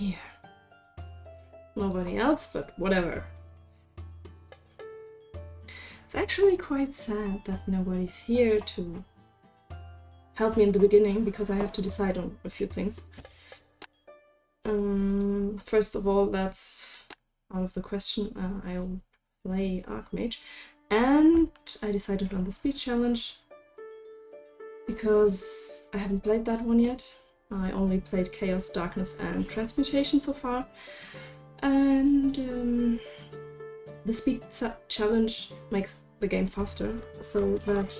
here. Nobody else, but whatever. It's actually quite sad that nobody's here to help me in the beginning, because I have to decide on a few things. First of all, that's out of the question. I'll play Archmage, and I decided on the speed challenge because I haven't played that one yet. I only played Chaos, Darkness and Transmutation so far, and the speed challenge makes the game faster, so that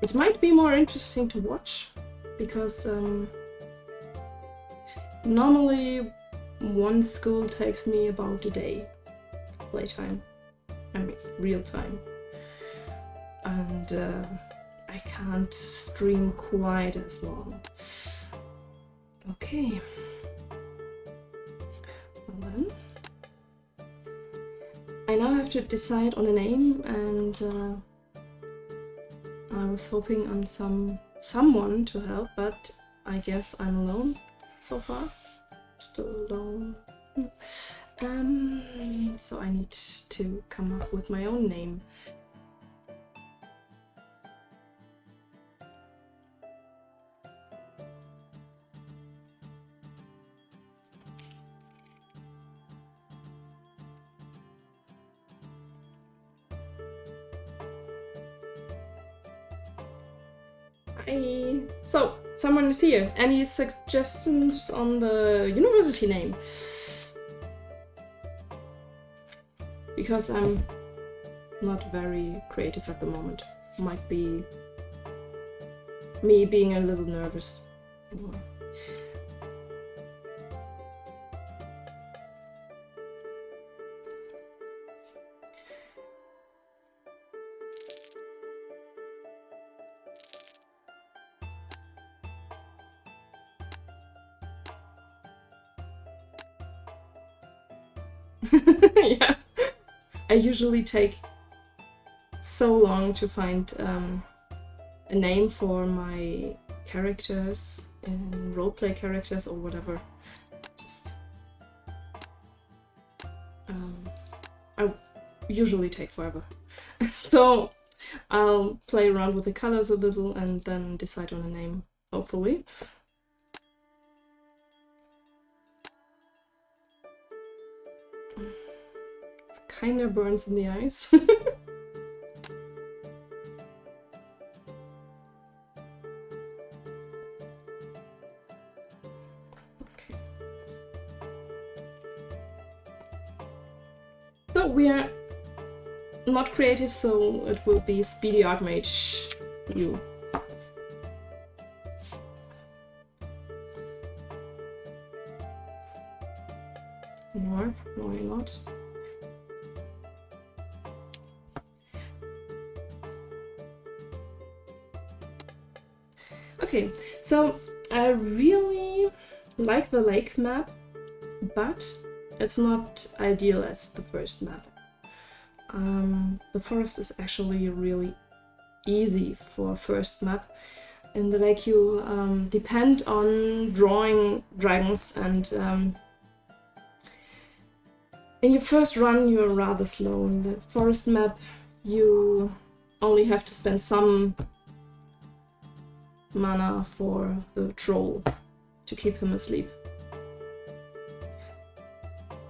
it might be more interesting to watch, because normally one school takes me about a day of playtime. I mean, real time. And I can't stream quite as long. Okay. Well then. I now have to decide on a name, and I was hoping on someone to help, but I guess I'm alone so far. Still alone. So I need to come up with my own name. Hi. So, someone is here. Any suggestions on the university name? Because I'm not very creative at the moment. Might be me being a little nervous. Anyway. Yeah. I usually take so long to find a name for my characters, roleplay characters or whatever. Just I usually take forever. So I'll play around with the colors a little and then decide on a name, hopefully. Kinda burns in the eyes. Okay. So we are not creative, so it will be Speedy Archmage. You. More? No, you're not. Okay, so I really like the lake map, but it's not ideal as the first map. The forest is actually really easy for first map. In the lake you depend on drawing dragons, and in your first run you're rather slow. In the forest map you only have to spend some mana for the troll to keep him asleep.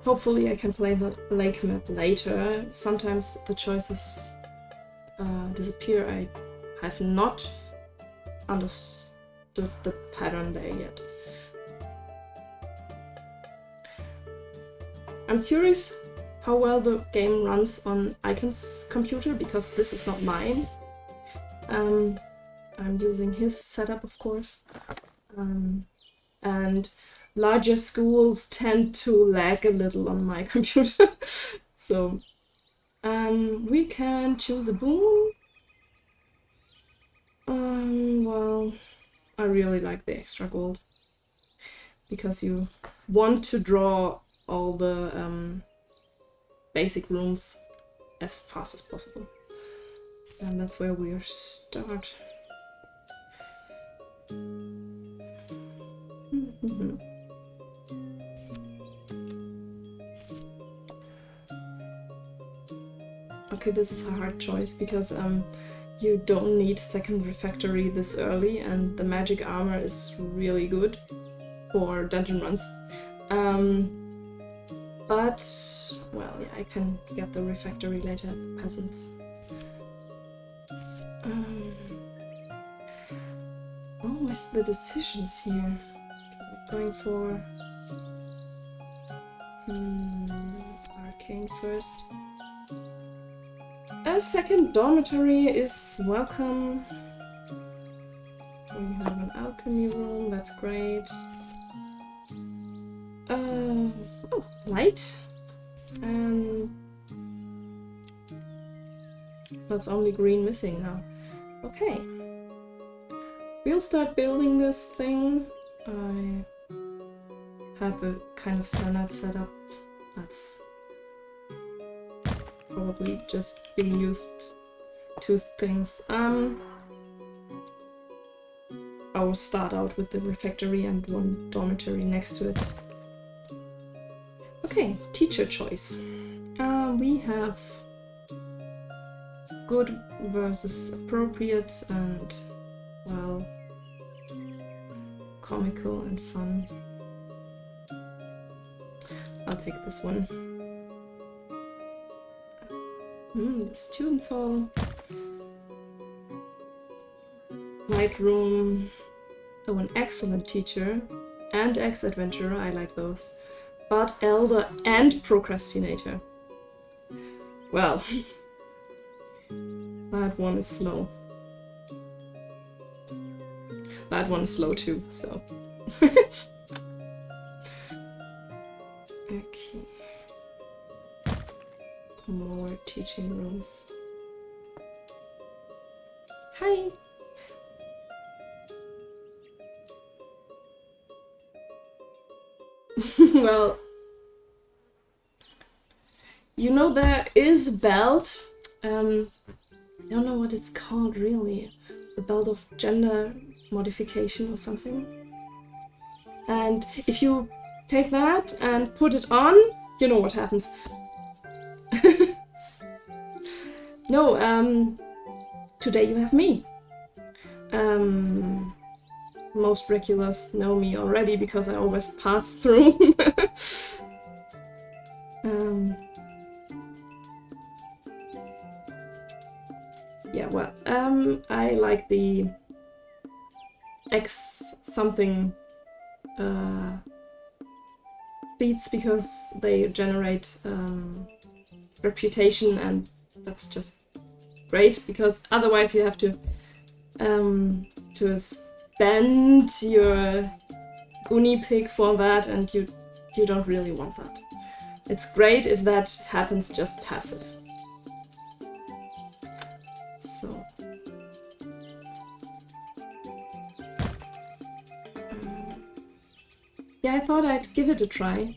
Hopefully I can play the lake map later. Sometimes the choices disappear. I have not understood the pattern there yet. I'm curious how well the game runs on Icon's computer, because this is not mine. I'm using his setup, of course, and larger schools tend to lag a little on my computer. So we can choose a boon. Well, I really like the extra gold, because you want to draw all the basic rooms as fast as possible. And that's where we start. Okay, this is a hard choice because you don't need second refactory this early, and the magic armor is really good for dungeon runs. But, well, yeah, I can get the refactory later at the peasants. Always the decisions here. Okay, going for arcane first. A second dormitory is welcome. We have an alchemy room, that's great. Oh, light. That's only green missing now. Okay. We'll start building this thing. I have a kind of standard setup that's probably just being used to things. I'll start out with the refectory and one dormitory next to it. Okay, teacher choice. We have good versus appropriate and, well, comical and fun. I'll take this one. The students' hall. Light room. Oh, an excellent teacher and ex-adventurer, I like those. But elder and procrastinator. Well, that one is slow. That one is slow too, so. Okay. More teaching rooms. Hi! Well, you know, there is a belt. I don't know what it's called really. The belt of gender modification or something. And if you take that and put it on, you know what happens. No, today you have me. Most regulars know me already because I always pass through. Yeah, well, I like the X something feats because they generate reputation, and that's just great because otherwise you have to spend your uni pick for that, and you don't really want that. It's great if that happens just passive. So yeah, I thought I'd give it a try.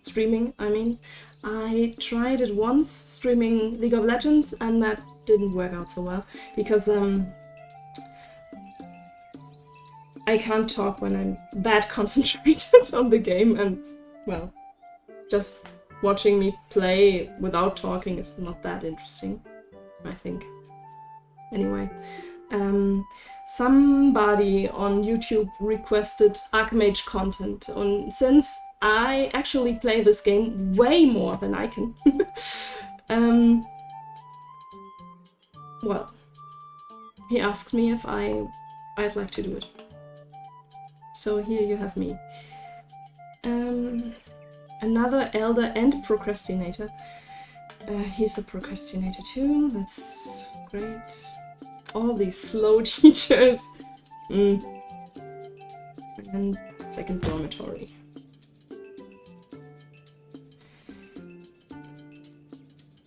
Streaming, I mean. I tried it once, streaming League of Legends, and that didn't work out so well, because I can't talk when I'm that concentrated on the game, and, well, just watching me play without talking is not that interesting, I think. Anyway, somebody on YouTube requested Archmage content, and since I actually play this game way more than I can, well, he asked me if I'd like to do it. So here you have me. Another elder and procrastinator. He's a procrastinator too, that's great. All these slow teachers. And second dormitory.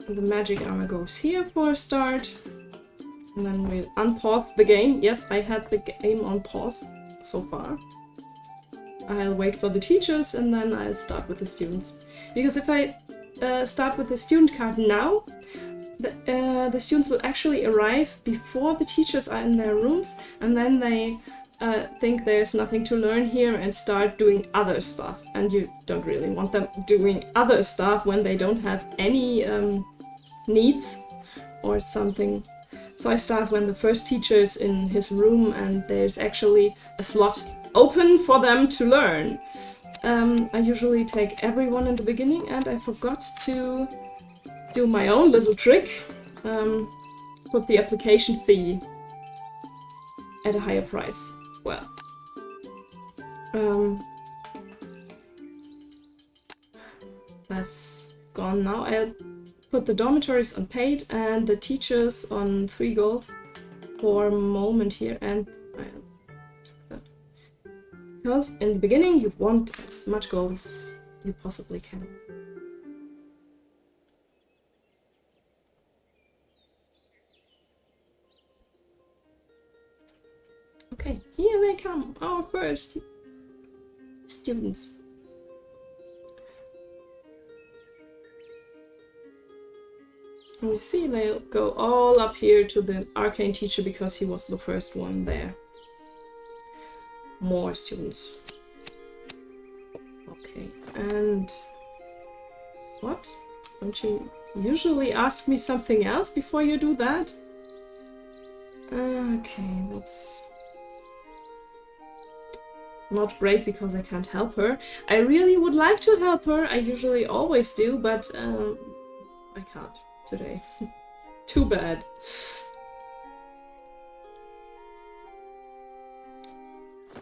The magic armor goes here for a start. And then we'll unpause the game. Yes, I had the game on pause so far. I'll wait for the teachers and then I'll start with the students. Because if I start with the student card now, the students will actually arrive before the teachers are in their rooms, and then they think there's nothing to learn here and start doing other stuff. And you don't really want them doing other stuff when they don't have any needs or something. So I start when the first teacher is in his room and there's actually a slot open for them to learn. I usually take everyone in the beginning, and I forgot to do my own little trick. Put the application fee at a higher price. Well, that's gone now. I'll put the dormitories on paid and the teachers on 3 gold for a moment here, and I'll check that. Because in the beginning you want as much gold as you possibly can. Okay, here they come, our first students. And you see they'll go all up here to the arcane teacher because he was the first one there. More students. Okay, and what? Don't you usually ask me something else before you do that? Okay, that's not great because I can't help her. I really would like to help her, I usually always do, but I can't today. Too bad.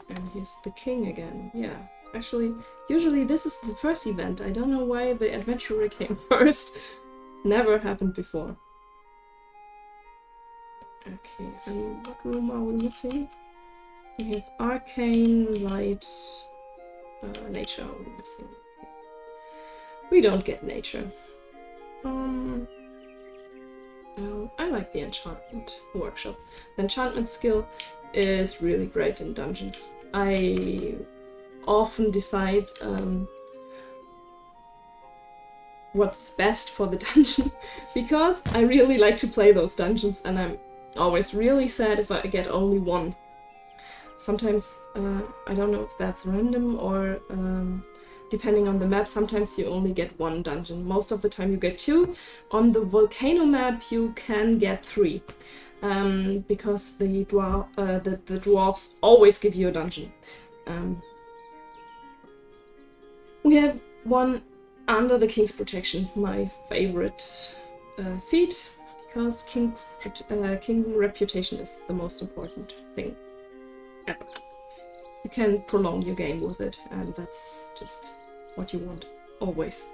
And here's the king again. Yeah, actually, usually this is the first event. I don't know why the adventurer came first. Never happened before. Okay, and what room are we missing? We have arcane, light, nature are we missing. We don't get nature. I like the enchantment workshop. The enchantment skill is really great in dungeons. I often decide what's best for the dungeon because I really like to play those dungeons, and I'm always really sad if I get only one. Sometimes, I don't know if that's random or depending on the map, sometimes you only get 1 dungeon. Most of the time you get 2. On the volcano map you can get 3. Because the dwarves always give you a dungeon. We have one under the king's protection, my favorite feat, because king reputation is the most important thing ever. You can prolong your game with it, and that's just what you want, always.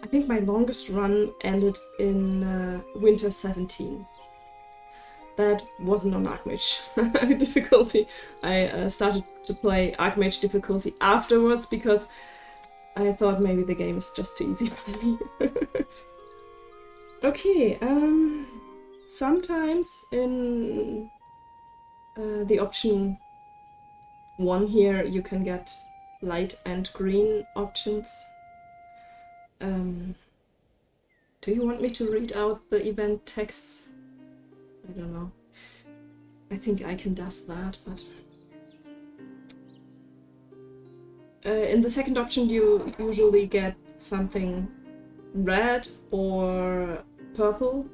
I think my longest run ended in Winter 17. That wasn't on Archmage difficulty. I started to play Archmage difficulty afterwards because I thought maybe the game is just too easy for me. Okay, sometimes in the option 1 here you can get light and green options. Do you want me to read out the event texts? I don't know. I think I can dust that, but... in the second option you usually get something red or purple.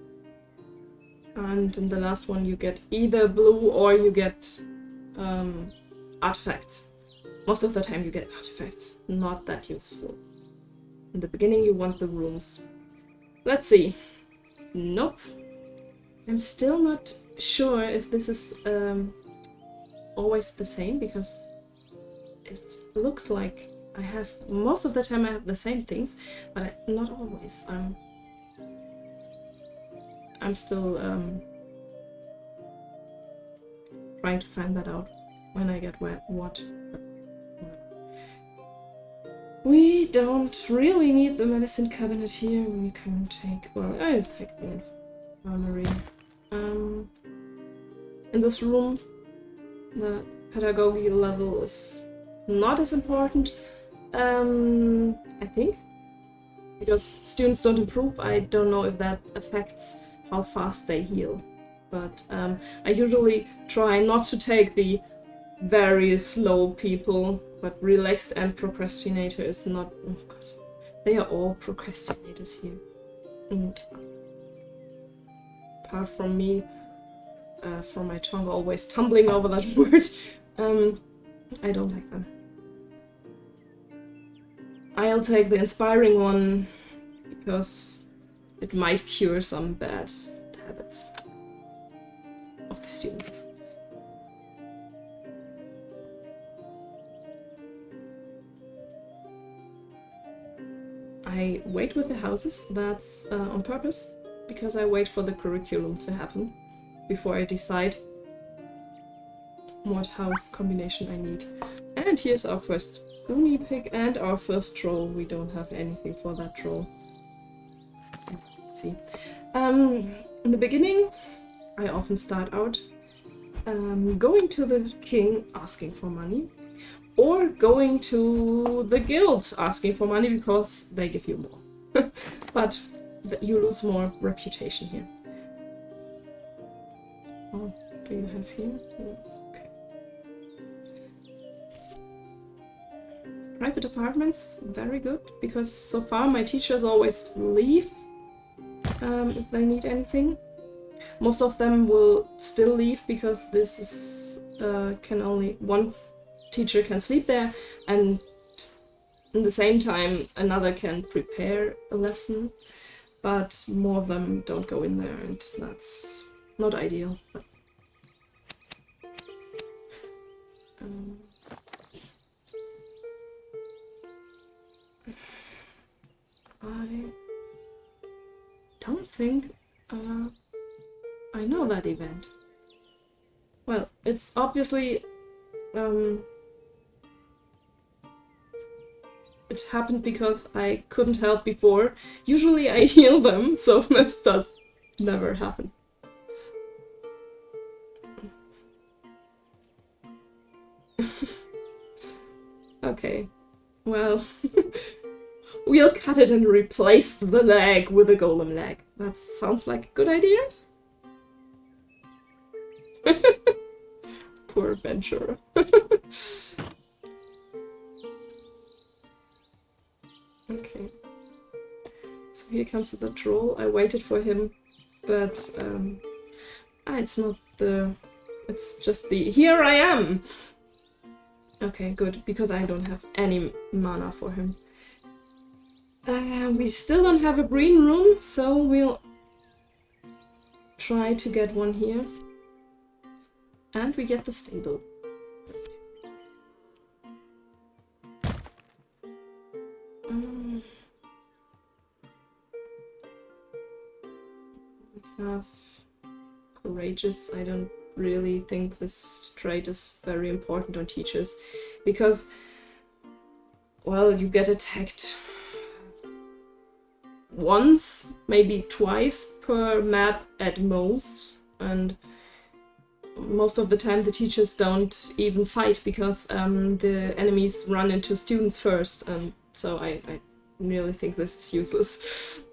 And in the last one you get either blue or you get artifacts. Most of the time you get artifacts. Not that useful. In the beginning you want the rooms. Let's see. Nope. I'm still not sure if this is always the same, because it looks like I have, most of the time I have the same things, but not always. I'm still trying to find that out when I get what. We don't really need the medicine cabinet here. We can take, well, I'll take the infirmary. In this room, the pedagogy level is not as important, I think, because students don't improve. I don't know if that affects how fast they heal, but I usually try not to take the very slow people, but relaxed and procrastinator is not. Oh god, they are all procrastinators here. apart from me, from my tongue always tumbling over that word, I don't like them. I'll take the inspiring one because it might cure some bad habits of the students. I wait with the houses, that's on purpose, because I wait for the curriculum to happen before I decide what house combination I need. And here's our first Goonie pig and our first troll. We don't have anything for that troll. Let's see. In the beginning, I often start out going to the king asking for money, or going to the guild asking for money because they give you more. But you lose more reputation here. Oh, do you have here? Okay. Private apartments, very good, because so far my teachers always leave if they need anything. Most of them will still leave because this is can only one teacher can sleep there, and in the same time another can prepare a lesson, but more of them don't go in there, and that's not ideal. But, I don't think I know that event. Well, it's obviously it happened because I couldn't help before. Usually I heal them, so this does never happen. Okay, well, we'll cut it and replace the leg with a golem leg. That sounds like a good idea. Poor adventurer. Okay. So here comes the troll. I waited for him, but it's not the... It's just the... Here I am! Okay, good, because I don't have any mana for him. We still don't have a green room, so we'll try to get one here. And we get the stable. We have courageous. I don't really think this trait is very important on teachers, because, well, you get attacked once, maybe twice per map at most, and most of the time the teachers don't even fight because the enemies run into students first, and so I really think this is useless.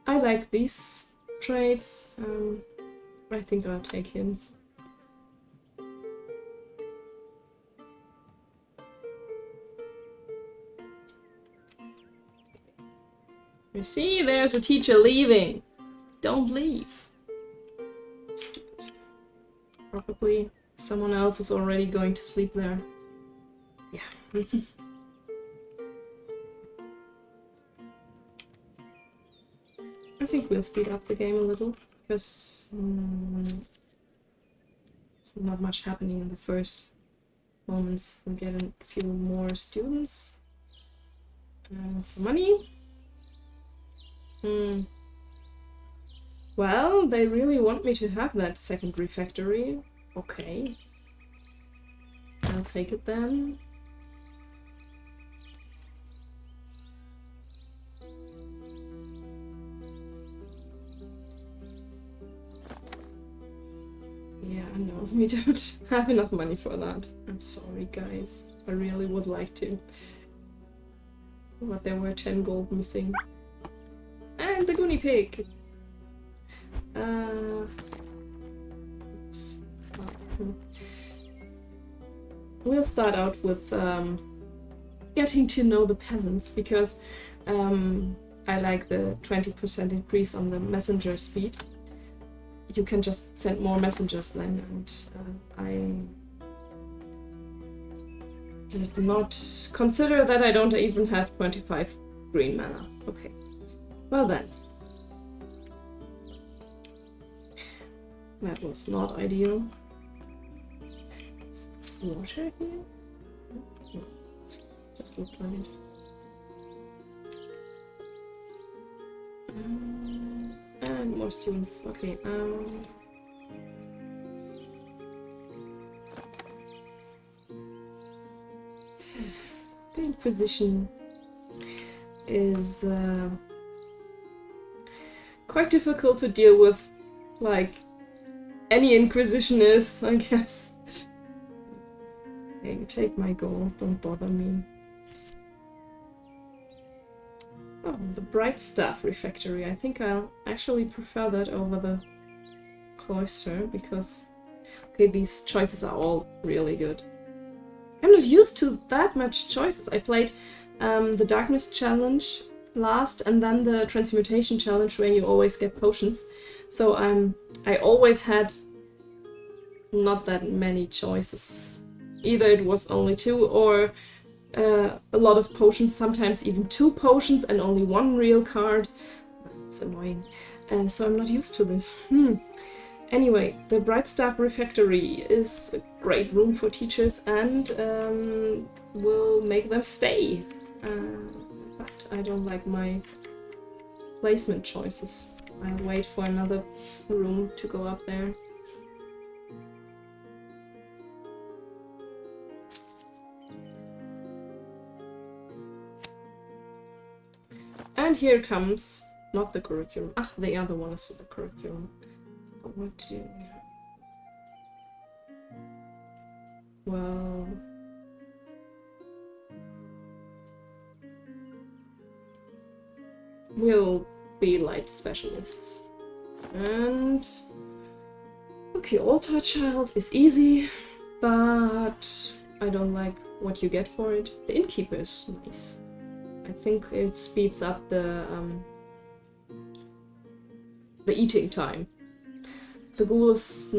I like these traits. I think I'll take him. You see, there's a teacher leaving. Don't leave. Stupid. Probably someone else is already going to sleep there. Yeah. I think we'll speed up the game a little, because there's not much happening in the first moments. We'll get a few more students. And some money. Well, they really want me to have that second refectory. Okay. I'll take it then. Yeah, no, we don't have enough money for that. I'm sorry, guys. I really would like to. But there were 10 gold missing. And the Goonie pig! We'll start out with getting to know the peasants, because I like the 20% increase on the messenger speed. you can just send more messengers then, and I did not consider that I don't even have 25 green mana. Okay, well then. That was not ideal. Is this water here? No, just looked like it. And more students. Okay. The Inquisition is quite difficult to deal with, like any Inquisition is, I guess. Okay, take my gold, don't bother me. Oh, the Bright Staff Refectory. I think I'll actually prefer that over the Cloister, because okay, these choices are all really good. I'm not used to that much choices. I played the Darkness Challenge last, and then the Transmutation Challenge where you always get potions. So I always had not that many choices. Either it was only 2 or a lot of potions, sometimes even 2 potions and only 1 real card. It's annoying. So I'm not used to this. Anyway, the Bright Staff Refectory is a great room for teachers and will make them stay. But I don't like my placement choices. I'll wait for another room to go up there. And here comes, not the curriculum. Ah, the other one is the curriculum. What do you... Well... We'll be light specialists. And... Okay, Altar Child is easy, but I don't like what you get for it. The Innkeeper is nice. I think it speeds up the eating time. The Ghoul is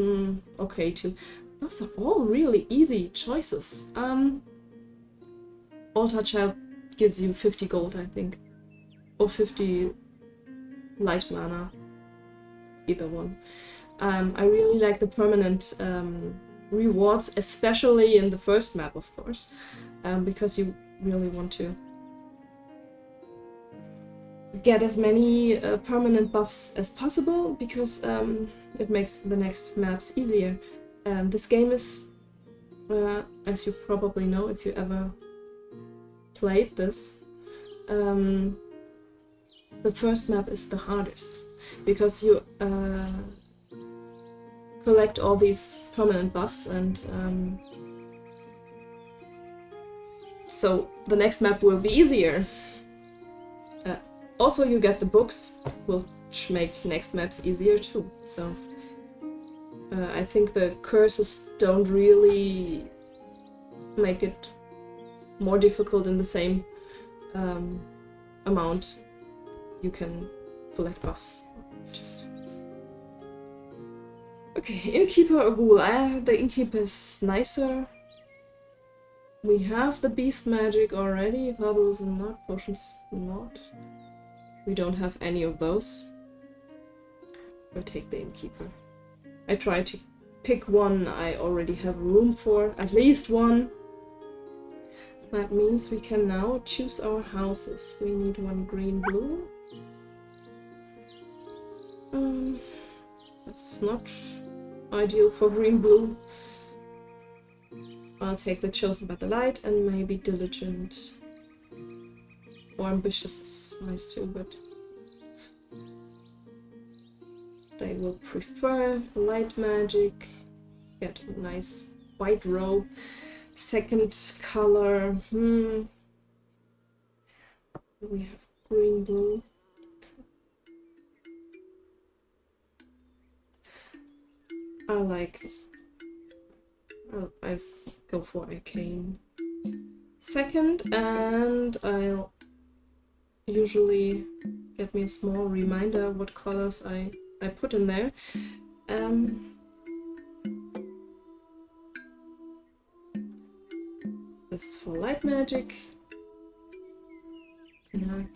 okay too. Those are all really easy choices. Altar Child gives you 50 gold, I think. Or 50 light mana. Either one. I really like the permanent rewards, especially in the first map, of course. Because you really want to get as many permanent buffs as possible, because it makes the next maps easier. This game is, as you probably know if you ever played this, the first map is the hardest, because you collect all these permanent buffs, and so the next map will be easier. Also, you get the books, which make next maps easier too. So I think the curses don't really make it more difficult in the same amount you can collect buffs. Just okay, Innkeeper or Ghoul? The Innkeeper is nicer. We have the Beast Magic already. Bubbles and not, potions not. We don't have any of those. I'll take the Innkeeper. I try to pick one I already have room for, at least one. That means we can now choose our houses. We need 1 green blue. That's not ideal for green blue. I'll take the Chosen by the Light and maybe Diligent. Or Ambitious is nice too, but they will prefer light magic. Get a nice white robe. Second color. We have green blue. I like it. I'll go for Arcane. Second, and I'll usually get me a small reminder what colors I put in there. This is for light magic. No.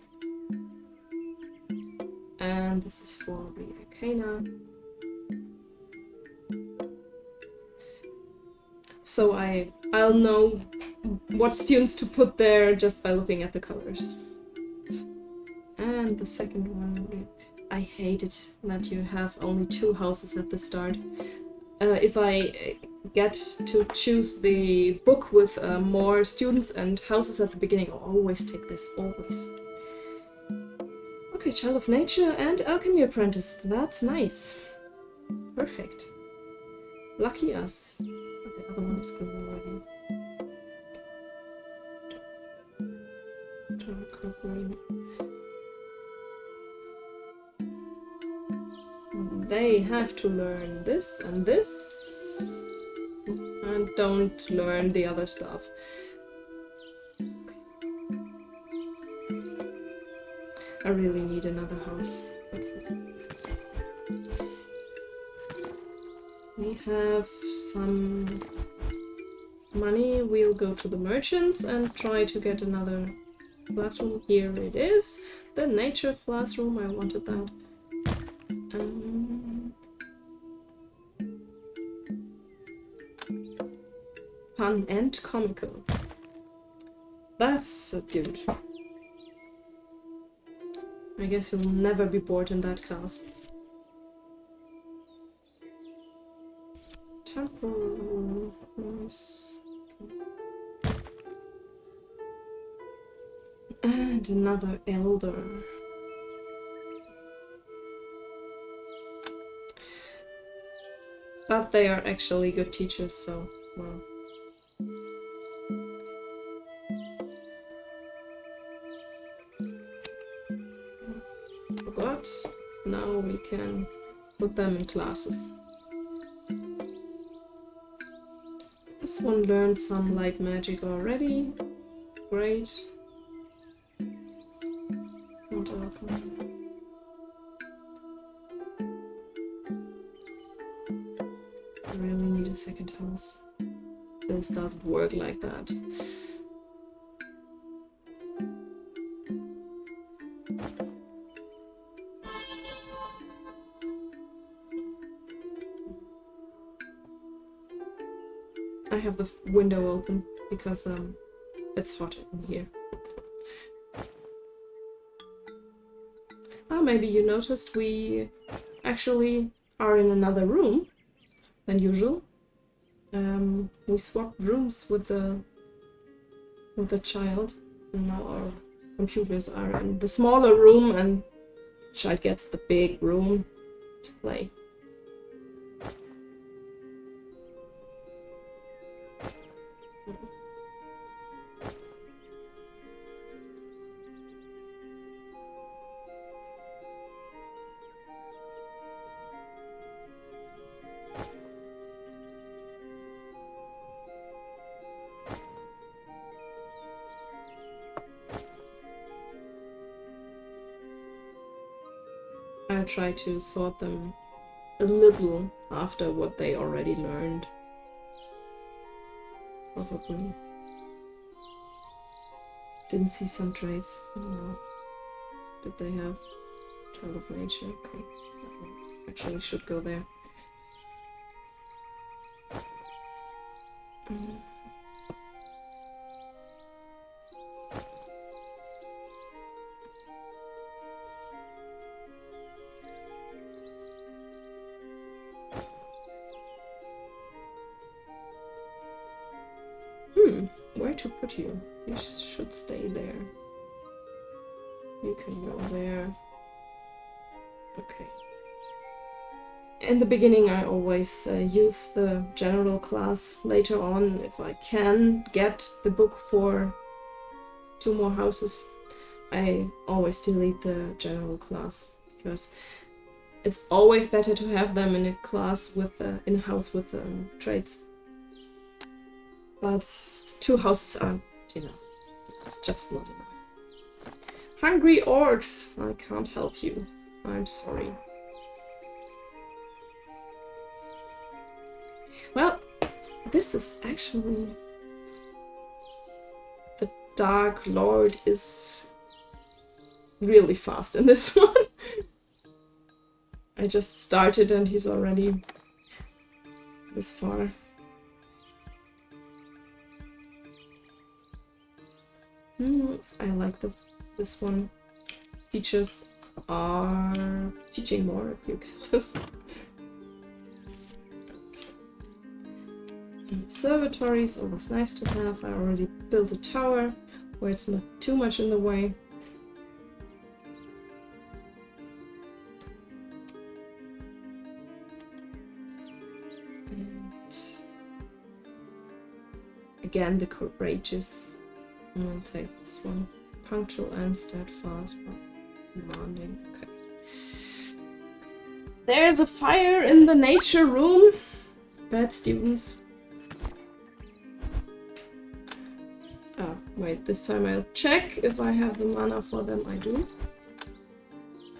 And this is for the arcana. So I'll know what students to put there just by looking at the colors. And the second one, I hate it that you have only 2 houses at the start. If I get to choose the book with more students and houses at the beginning, I'll always take this, always. Okay, Child of Nature and Alchemy Apprentice, that's nice. Perfect. Lucky us. Oh, the other one is green already. Dark green. They have to learn this and this, and don't learn the other stuff. Okay. I really need another house. Okay. We have some money. We'll go to the merchants and try to get another classroom. Here it is, the nature classroom. I wanted that. Fun and comical. That's subdued. I guess you'll never be bored in that class. Temple. And another elder. But they are actually good teachers, so, well. Forgot. Now we can put them in classes. This one learned some light magic already. Great. Not welcome. I really need a second house. This doesn't work like that. I have the window open because it's hot in here. Ah, maybe you noticed we actually are in another room than usual. We swapped rooms with the child, and now our computers are in the smaller room, and the child gets the big room to play. I try to sort them a little after what they already learned. Probably. Didn't see some traits. I don't know. Did they have Child of Nature? Okay. Actually should go there. Where to put you? You should stay there. You can go there. Okay. In the beginning I always use the general class. Later on, if I can get the book for 2 more houses, I always delete the general class, because it's always better to have them in a class with in a house with traits. But 2 houses aren't enough. It's just not enough. Hungry orcs! I can't help you. I'm sorry. Well, this is actually... The Dark Lord is really fast in this one. I just started and he's already this far. I like this one. Teachers are teaching more, if you get this. Observatory is always nice to have. I already built a tower where it's not too much in the way. And again, the courageous. I'll take this one. Punctual and steadfast, but demanding. Okay. There's a fire in the nature room. Bad students. Oh, wait, this time I'll check if I have the mana for them. I do.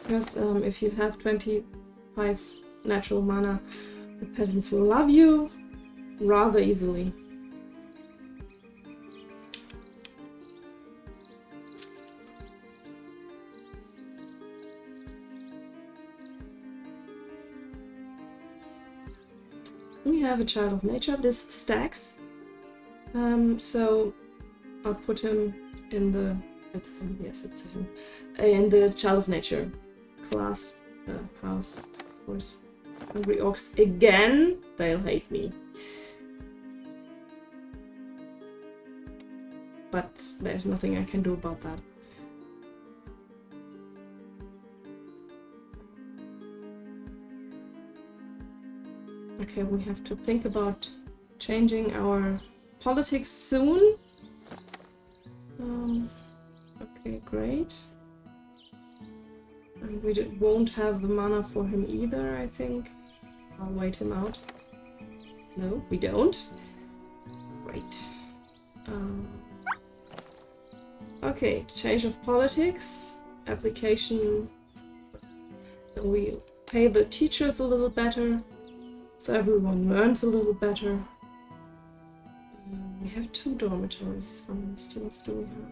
Because if you have 25 natural mana, the peasants will love you rather easily. We have a Child of Nature. This stacks. So I'll put him in the... It's him, yes, it's him. In the Child of Nature class house, of course. Hungry Orcs again. They'll hate me. But there's nothing I can do about that. Okay, we have to think about changing our politics soon. Okay, great. And we won't have the mana for him either, I think. I'll wait him out. No, we don't. Great. Okay, change of politics. Application. We pay the teachers a little better. So everyone learns a little better. We have 2 dormitories. How many students do we have?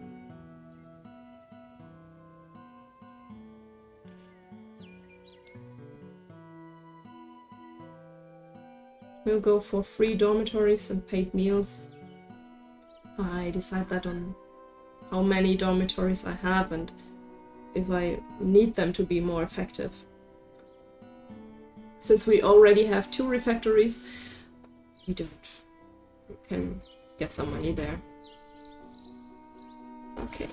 We'll go for 3 dormitories and paid meals. I decide that on how many dormitories I have and if I need them to be more effective. Since we already have 2 refectories, we can get some money there. Okay.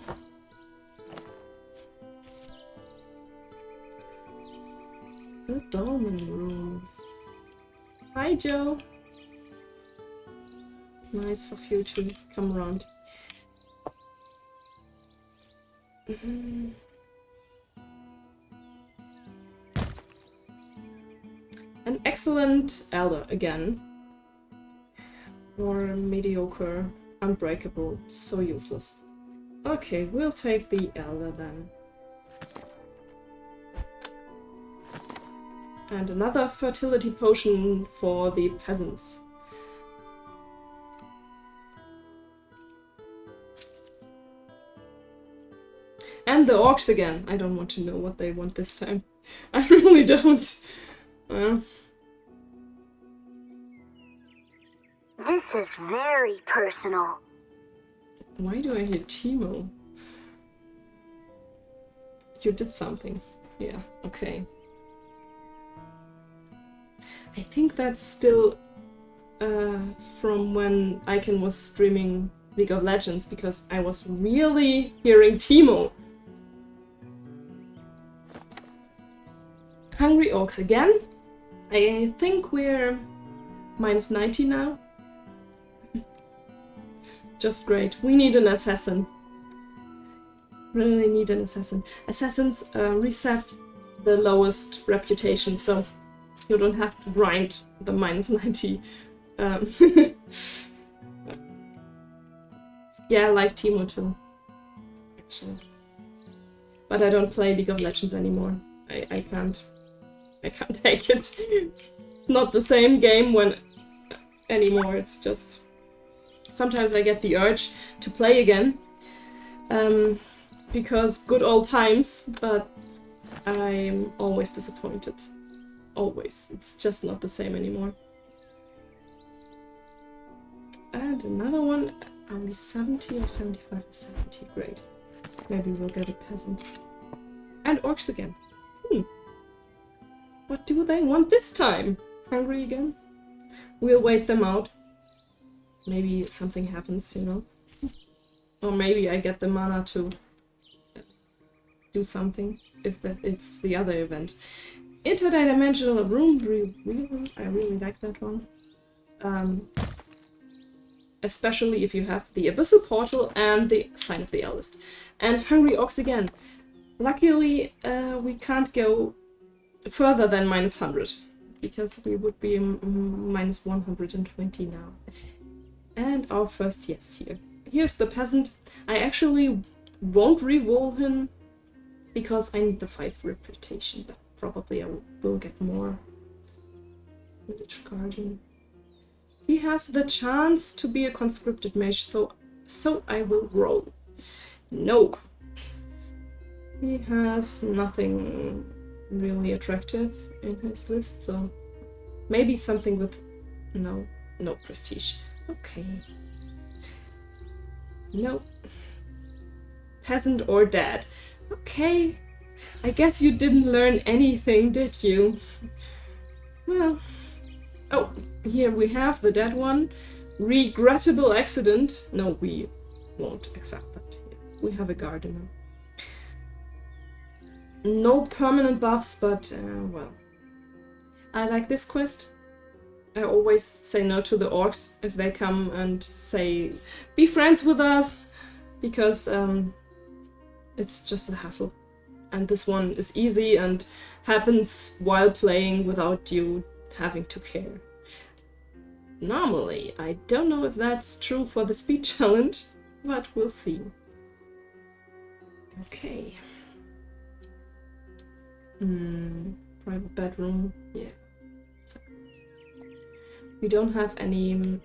The dolmen room. Hi, Joe. Nice of you to come around. An excellent elder again. Or mediocre, unbreakable, so useless. Okay, we'll take the elder then. And another fertility potion for the peasants. And the orcs again. I don't want to know what they want this time. I really don't. This is very personal. Why do I hear Timo? You did something. Yeah, okay. I think that's still from when Icon was streaming League of Legends, because I was really hearing Timo. Hungry Orcs again. I think we're minus 90 now. Just great. We need an assassin. Really need an assassin. Assassins reset the lowest reputation, so you don't have to grind the minus 90. Yeah, I like Timo too, actually. But I don't play League of Legends anymore. I can't take it. Not the same game when anymore. It's just sometimes I get the urge to play again, because good old times, but I'm always disappointed. Always. It's just not the same anymore. And another one. Are we 70 or 75? 70, great. Maybe we'll get a peasant. And orcs again. What do they want this time? Hungry again? We'll wait them out. Maybe something happens, you know? Or maybe I get the mana to do something, if it's the other event. Interdimensional room, really? I really like that one. Especially if you have the Abyssal Portal and the Sign of the Eldest. And Hungry Ox again. Luckily, we can't go further than -100, because we would be -120 now. And our first yes here. Here's the peasant. I actually won't re-roll him, because I need the 5 reputation, but probably I will get more. Village Guardian. He has the chance to be a conscripted mage, so I will roll. No. He has nothing really attractive in his list, so maybe something with no prestige. Okay. No. Peasant or dead. Okay. I guess you didn't learn anything, did you? Well. Oh, here we have the dead one. Regrettable accident. No, we won't accept that here. We have a gardener. No permanent buffs, but, well. I like this quest. I always say no to the orcs if they come and say, be friends with us, because it's just a hassle. And this one is easy and happens while playing without you having to care. Normally, I don't know if that's true for the speed challenge, but we'll see. Okay. Private bedroom, yeah. We don't have any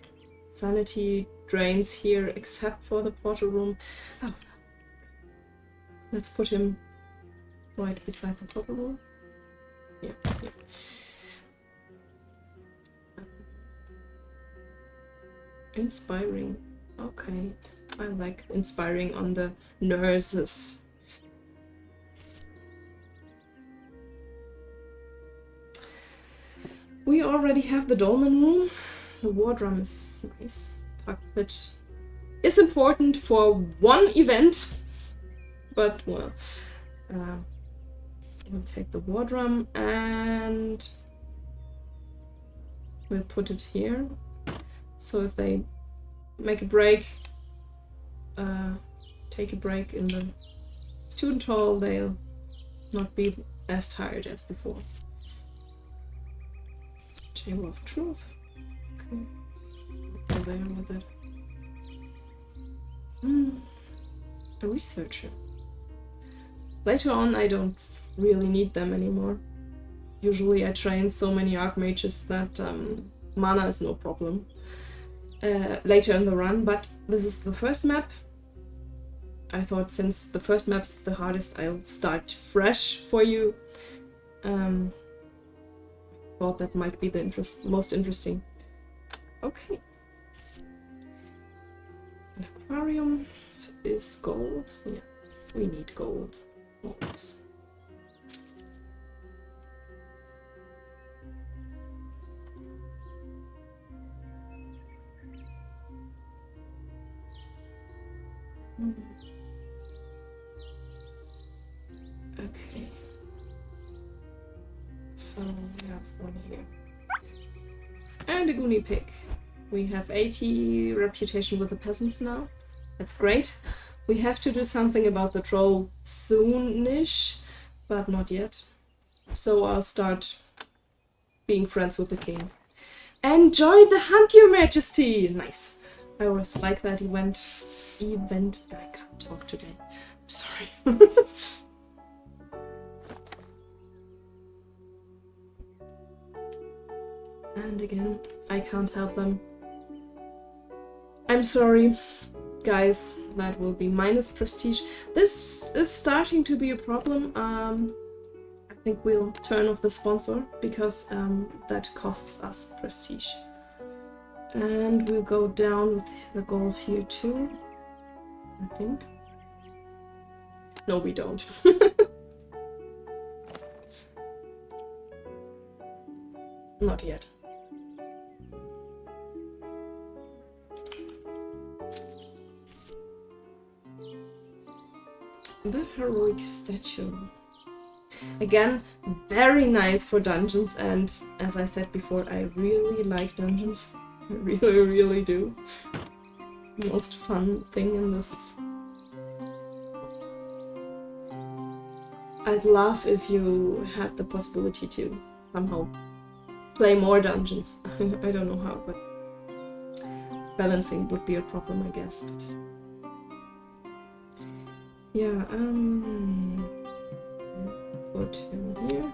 sanity drains here except for the portal room. Oh. Let's put him right beside the portal room. Yeah. Inspiring. Okay. I like inspiring on the nurses. We already have the dolmen room. The war drum is nice. Puppet is important for one event, but well, we'll take the war drum and we'll put it here. So if they make a break, take a break in the student hall, they'll not be as tired as before. Chamber of Truth. Okay. Go there with it. A researcher. Later on, I don't really need them anymore. Usually I train so many Archmages that mana is no problem later in the run, but this is the first map. I thought since the first map's the hardest, I'll start fresh for you. Thought that might be the most interesting. Okay. An aquarium is gold. Yeah, we need gold. Always. Okay. So we have one here. And a Goonie pig. We have 80 reputation with the peasants now. That's great. We have to do something about the troll soonish, but not yet. So I'll start being friends with the king. Enjoy the hunt, your majesty! Nice. I always like that event. I can't talk today. I'm sorry. And again, I can't help them. I'm sorry, guys, that will be minus prestige. This is starting to be a problem. I think we'll turn off the sponsor because that costs us prestige. And we'll go down with the gold here too, I think. No, we don't. Not yet. The heroic statue. Again, very nice for dungeons, and as I said before, I really like dungeons. I really, really do. Most fun thing in this. I'd love if you had the possibility to somehow play more dungeons. I don't know how, but balancing would be a problem, I guess. But yeah, put him here.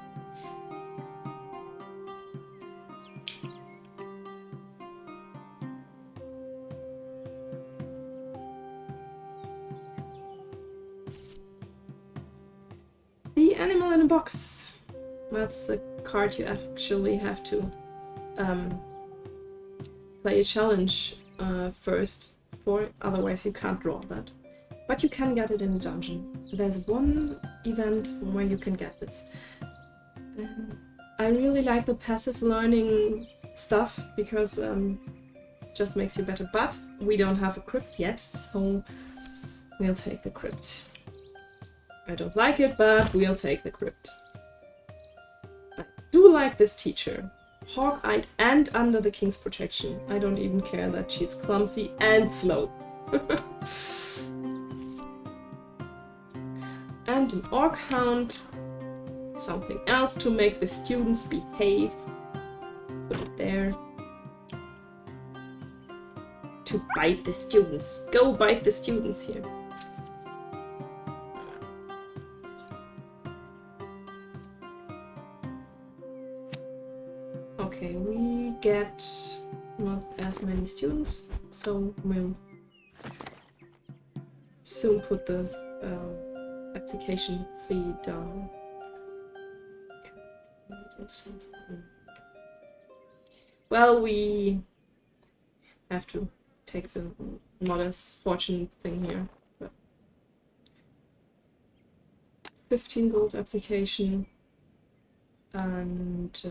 The animal in a box. That's a card you actually have to play a challenge first for, otherwise you can't draw that. But you can get it in a dungeon. There's one event where you can get this. I really like the passive learning stuff because it just makes you better. But we don't have a crypt yet, so we'll take the crypt. I don't like it, but we'll take the crypt. I do like this teacher. Hawk-eyed and under the king's protection. I don't even care that she's clumsy and slow. And an orc hound. Something else to make the students behave. Put it there. To bite the students. Go bite the students here. Okay, we get not as many students, so we'll soon put the application fee down. Well, we have to take the not as fortunate thing here. But 15 gold application and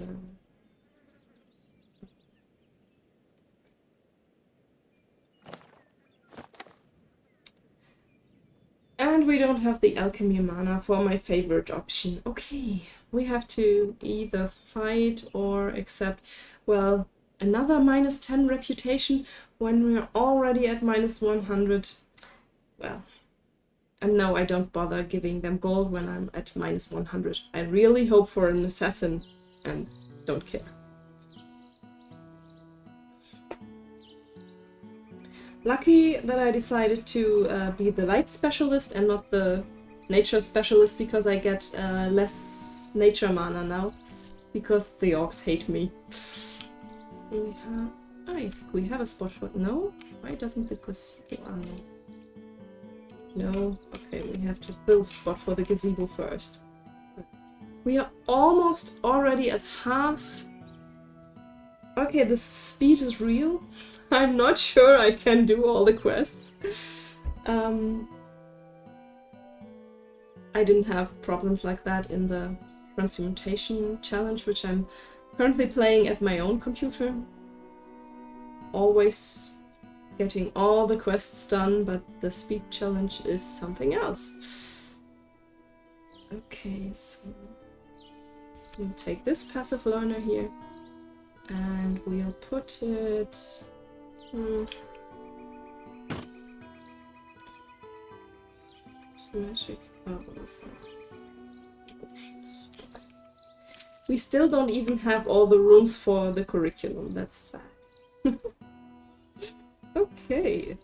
and we don't have the alchemy mana for my favorite option. Okay, we have to either fight or accept, well, another minus 10 reputation when we're already at minus 100. Well, and no, I don't bother giving them gold when I'm at minus 100. I really hope for an assassin and don't care. Lucky that I decided to be the light specialist and not the nature specialist, because I get less nature mana now, because the orcs hate me. We have, I think we have a spot for, no? Why doesn't the gazebo, no, okay, we have to build a spot for the gazebo first. We are almost already at half. Okay, the speed is real. I'm not sure I can do all the quests. I didn't have problems like that in the transmutation challenge, which I'm currently playing at my own computer. Always getting all the quests done, but the speed challenge is something else. Okay, so we'll take this passive learner here and we'll put it... Magic. Oh, we still don't even have all the runes for the curriculum. That's bad. Okay.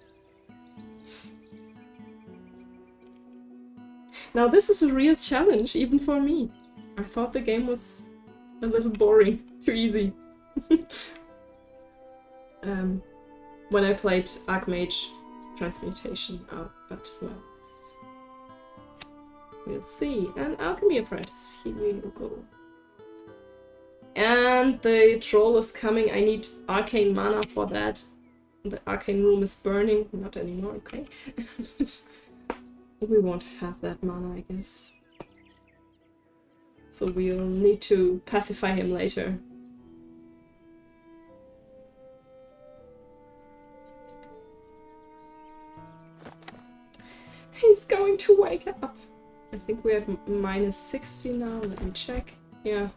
Now this is a real challenge, even for me. I thought the game was a little boring, too easy. when I played Archmage Transmutation. Oh, but well. We'll see. An Alchemy Apprentice. Here we go. And the troll is coming. I need arcane mana for that. The arcane room is burning. Not anymore, okay. We won't have that mana, I guess. So we'll need to pacify him later. He's going to wake up. I think we're at -60 now. Let me check. Yeah.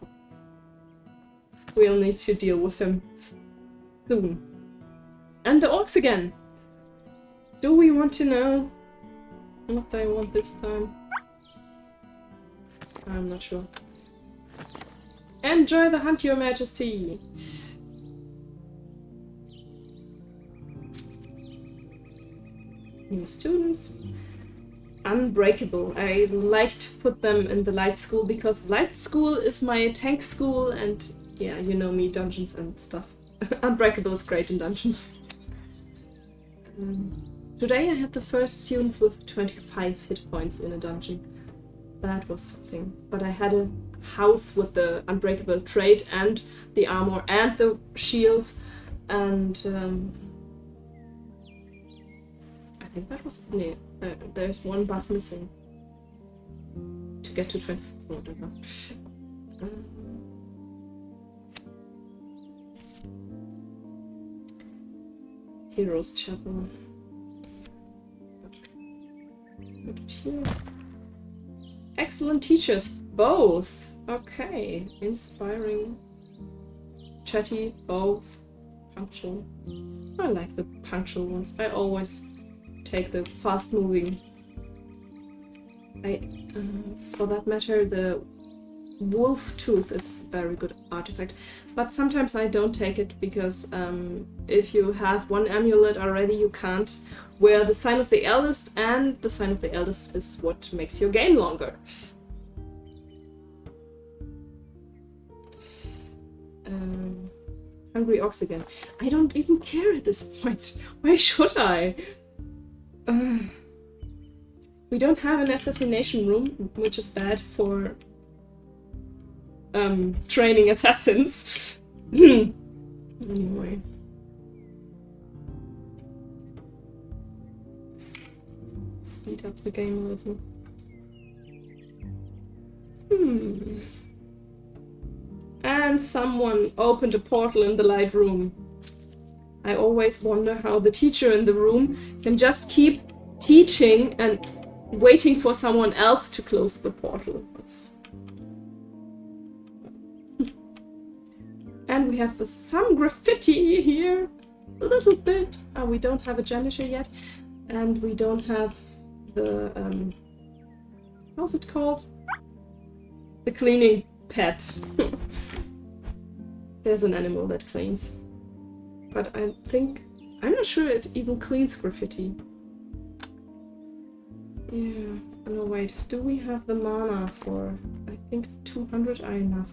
We'll need to deal with him soon. And the orcs again. Do we want to know what they want this time? I'm not sure. Enjoy the hunt, Your Majesty! New students. Unbreakable. I like to put them in the light school because light school is my tank school and yeah, you know me, dungeons and stuff. Unbreakable is great in dungeons. Today I had the first students with 25 hit points in a dungeon. That was something. But I had a house with the Unbreakable trait and the armor and the shield and I think that was... yeah, there's one buff missing to get to 20. Whatever. Heroes Chapel. Put it here. Excellent teachers, both. Okay, inspiring, chatty, both, punctual. I like the punctual ones. I always take the fast-moving. For that matter, the wolf tooth is a very good artifact, but sometimes I don't take it because if you have one amulet already, you can't wear the sign of the eldest, and the sign of the eldest is what makes your game longer. Hungry ox again. I don't even care at this point. Why should I? We don't have an assassination room, which is bad for training assassins. Anyway. Speed up the game a little. And someone opened a portal in the light room. I always wonder how the teacher in the room can just keep teaching and waiting for someone else to close the portal. And we have some graffiti here. A little bit. Oh, we don't have a janitor yet. And we don't have the... how's it called? The cleaning pet. There's an animal that cleans. But I think... I'm not sure it even cleans graffiti. Yeah. Oh, wait. Do we have the mana for... I think 200 are enough.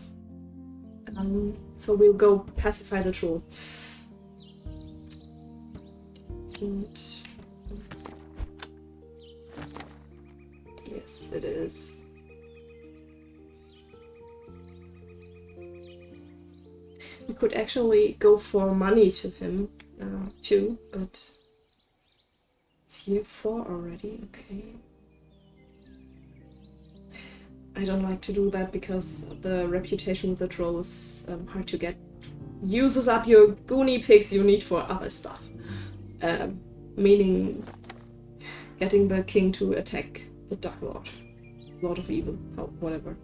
So we'll go pacify the troll. And... yes, it is. We could actually go for money to him, too, but it's year 4 already, okay. I don't like to do that because the reputation with the troll is hard to get. Uses up your goonie picks you need for other stuff. Meaning getting the king to attack the Dark Lord. Lord of Evil, whatever.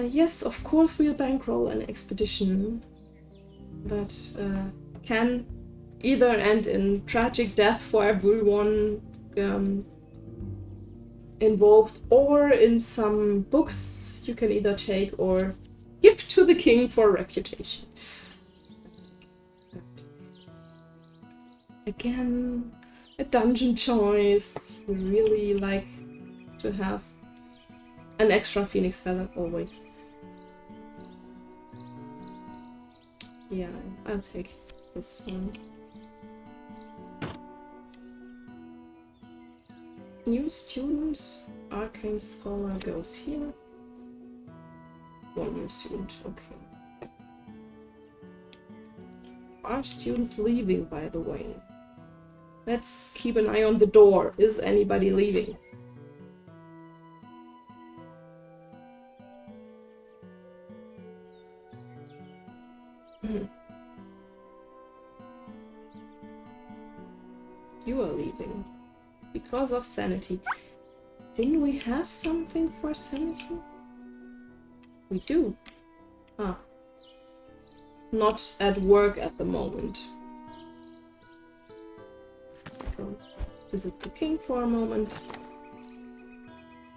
Yes, of course we'll bankroll an expedition that can either end in tragic death for everyone involved, or in some books you can either take or give to the king for reputation. Again, a dungeon choice. You really like to have an extra Phoenix Feather, always. Yeah, I'll take this one. New students. Arcane Scholar goes here. One new student, okay. Are students leaving, by the way? Let's keep an eye on the door. Is anybody leaving? You are leaving. Because of sanity. Didn't we have something for sanity? We do. Ah. Not at work at the moment. Go visit the king for a moment.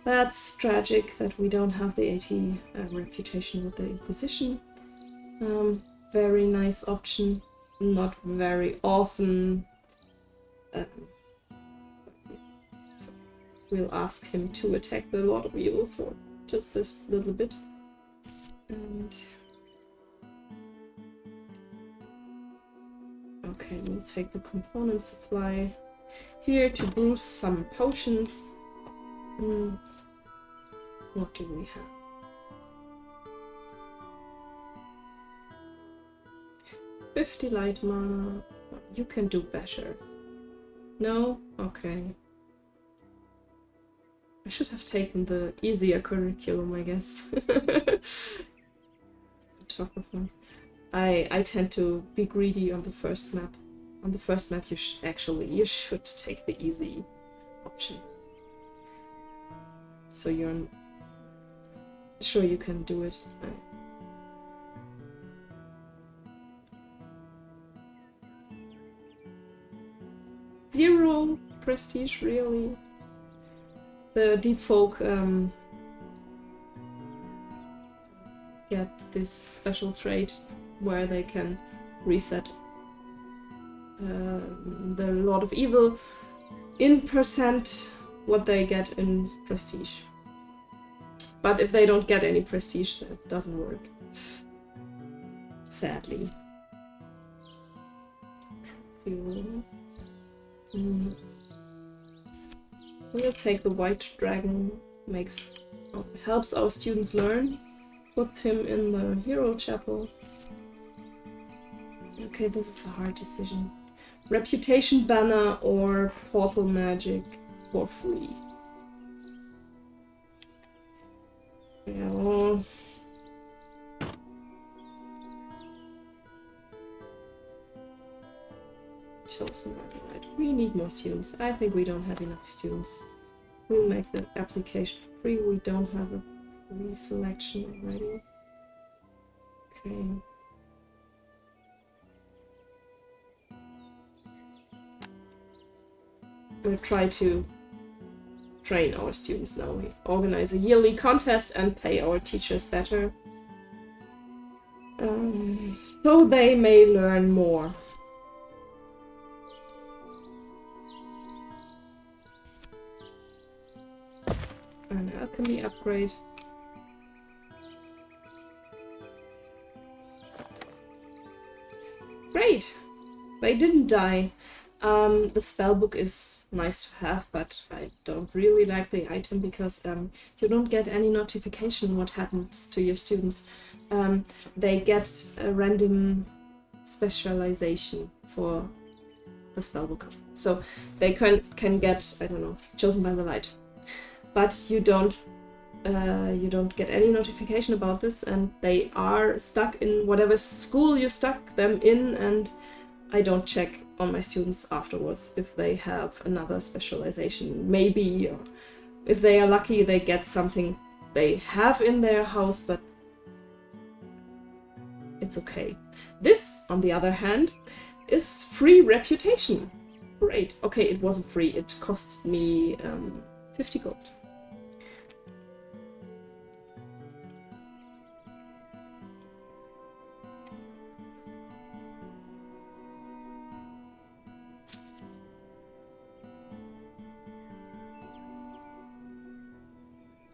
That's tragic that we don't have the 80 reputation with the Inquisition. Very nice option. Not very often. So we'll ask him to attack the Lord of Evil for just this little bit. And okay, we'll take the component supply here to brew some potions. What do we have? 50 light mana. You can do better. No? Okay. I should have taken the easier curriculum, I guess. I tend to be greedy on the first map. On the first map, you should take the easy option. So you're sure you can do it. Zero prestige, really? The deep folk get this special trait where they can reset the Lord of Evil in percent what they get in prestige. But if they don't get any prestige, that doesn't work. Sadly. We'll take the white dragon. Helps our students learn. Put him in the hero chapel. Okay, this is a hard decision. Reputation banner or portal magic for free. Yeah. Chosen by the light. We need more students. I think we don't have enough students. We'll make the application for free. We don't have a free selection already. Okay. We'll try to train our students now. We organize a yearly contest and pay our teachers better. So they may learn more. An alchemy upgrade. Great! They didn't die. The spellbook is nice to have, but I don't really like the item because you don't get any notification what happens to your students. They get a random specialization for the spellbook. So they can get, I don't know, chosen by the light. But you don't get any notification about this, and they are stuck in whatever school you stuck them in, and I don't check on my students afterwards if they have another specialization. Maybe, or if they are lucky, they get something they have in their house, but it's okay. This, on the other hand, is free reputation. Great. Okay, it wasn't free. It cost me 50 gold.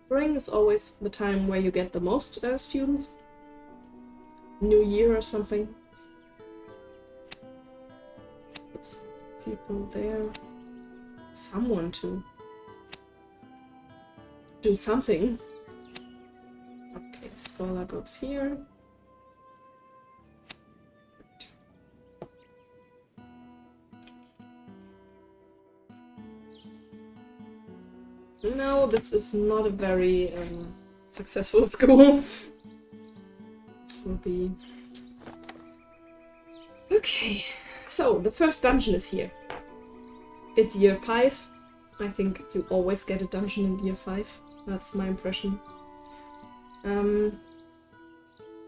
Spring is always the time where you get the most students. New Year or something. Put some people there. Someone to do something. Okay, the scholar goes here. No, this is not a very successful school. This will be... Okay, so the first dungeon is here. It's year 5. I think you always get a dungeon in year 5. That's my impression.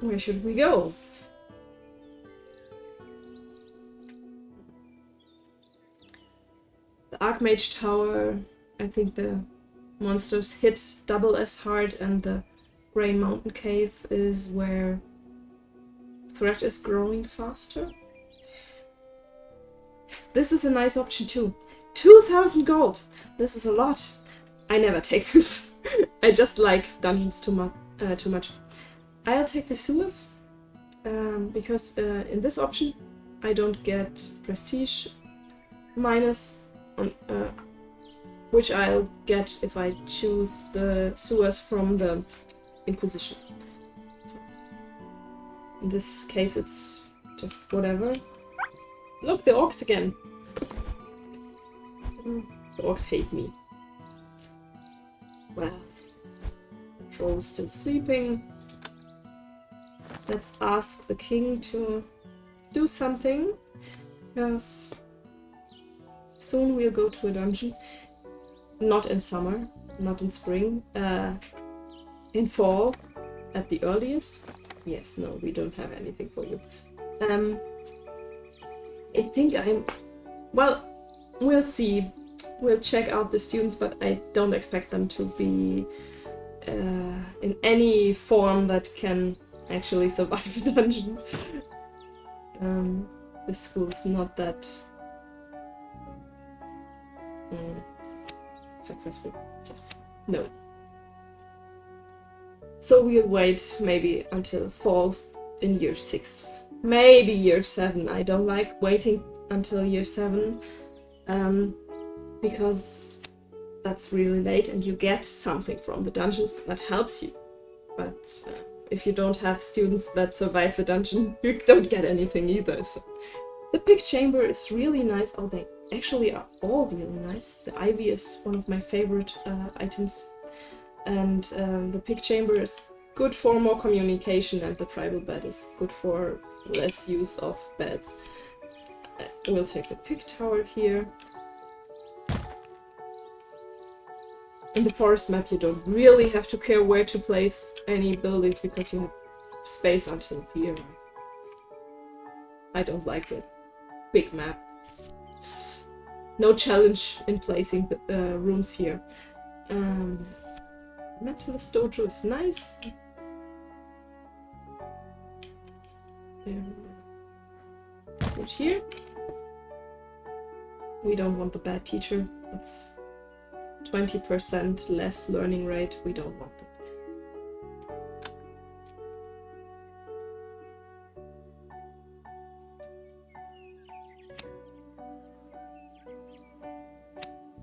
Where should we go? The Archmage Tower, I think the monsters hit double as hard, and the Grey Mountain Cave is where threat is growing faster. This is a nice option too. 2,000 gold! This is a lot. I never take this. I just like dungeons too much. I'll take the sewers, because in this option I don't get prestige minus, which I'll get if I choose the sewers from the Inquisition. So in this case it's just whatever. Look, the orcs again! The orcs hate me. Well, the troll is still sleeping. Let's ask the king to do something, because soon we'll go to a dungeon. Not in summer, not in spring, in fall at the earliest. Yes, no, we don't have anything for you. I think well, we'll see. We'll check out the students, but I don't expect them to be in any form that can actually survive a dungeon. This school is not that successful. Just no. So we'll wait maybe until fall in year 6. Maybe year 7. I don't like waiting until year 7. Because that's really late and you get something from the dungeons that helps you. But if you don't have students that survive the dungeon, you don't get anything either. So the pig chamber is really nice. Oh, they actually are all really nice. The ivy is one of my favorite items. And the pig chamber is good for more communication, and the tribal bed is good for less use of beds. We'll take the pig tower here. In the forest map, you don't really have to care where to place any buildings because you have space until here. I don't like the big map. No challenge in placing the rooms here. Mentalist Dojo is nice. Put here. We don't want the bad teacher. That's 20% less learning rate. We don't want it.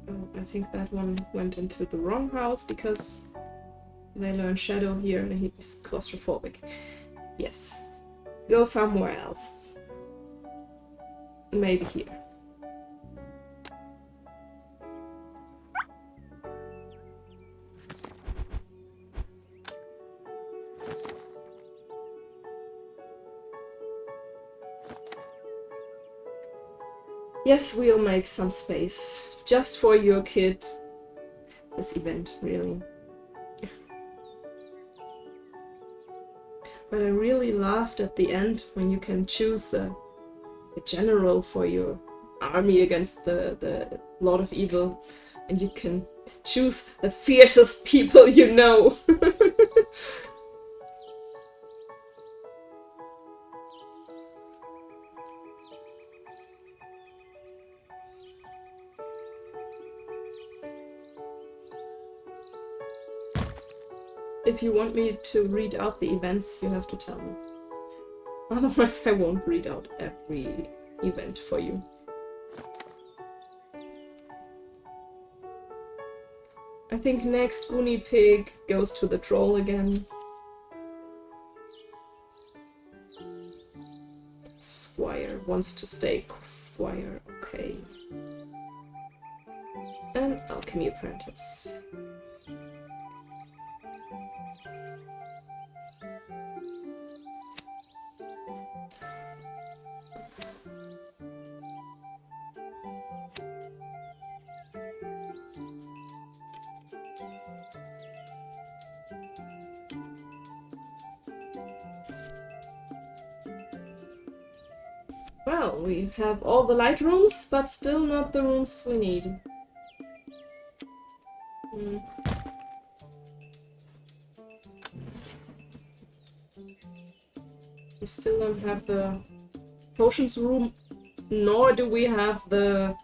Oh, I think that one went into the wrong house because they learn Shadow here and he's claustrophobic. Yes. Go somewhere else. Maybe here. Yes, we'll make some space just for your kid. This event, really. But I really laughed at the end when you can choose a general for your army against the Lord of Evil, and you can choose the fiercest people you know. If you want me to read out the events, you have to tell me. Otherwise, I won't read out every event for you. I think next Goonie Pig goes to the troll again. Squire wants to stay Squire, okay. And Alchemy Apprentice. Well, we have all the light rooms, but still not the rooms we need. We still don't have the potions room, nor do we have the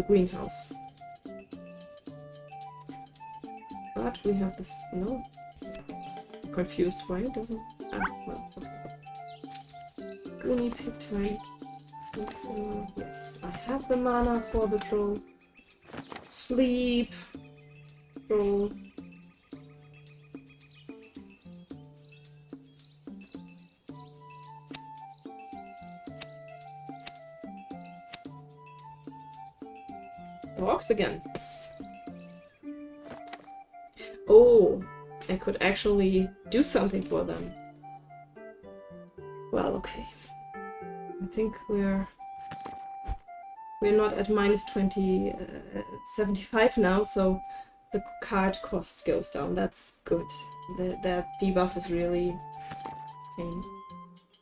greenhouse. But we have this. No, confused. Why it doesn't? Ah, well, okay. Goonie Pig time. Yes, I have the mana for the troll. Sleep. Troll. Dogs again. Oh, I could actually do something for them. Well, okay. I think we're not at minus 75 now, so the card cost goes down. That's good. That debuff is really pain.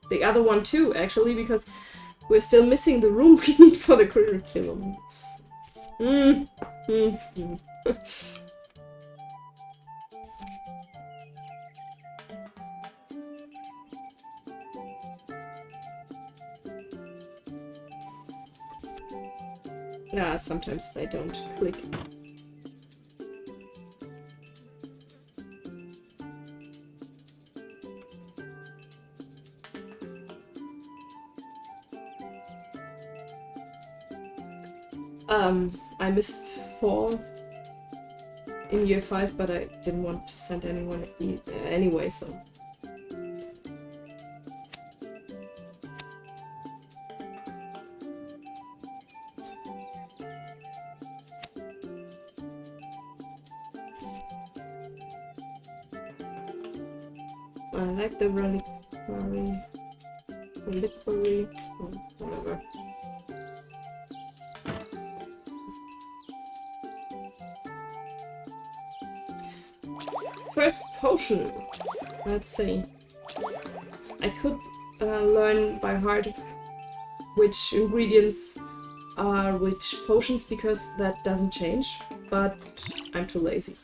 The other one too, actually, because we're still missing the room we need for the curriculum. Yeah, sometimes they don't click. I missed 4 in year 5, but I didn't want to send anyone anyway, so. I like the reliquary, or whatever. First potion. Let's see. I could learn by heart which ingredients are which potions, because that doesn't change, but I'm too lazy.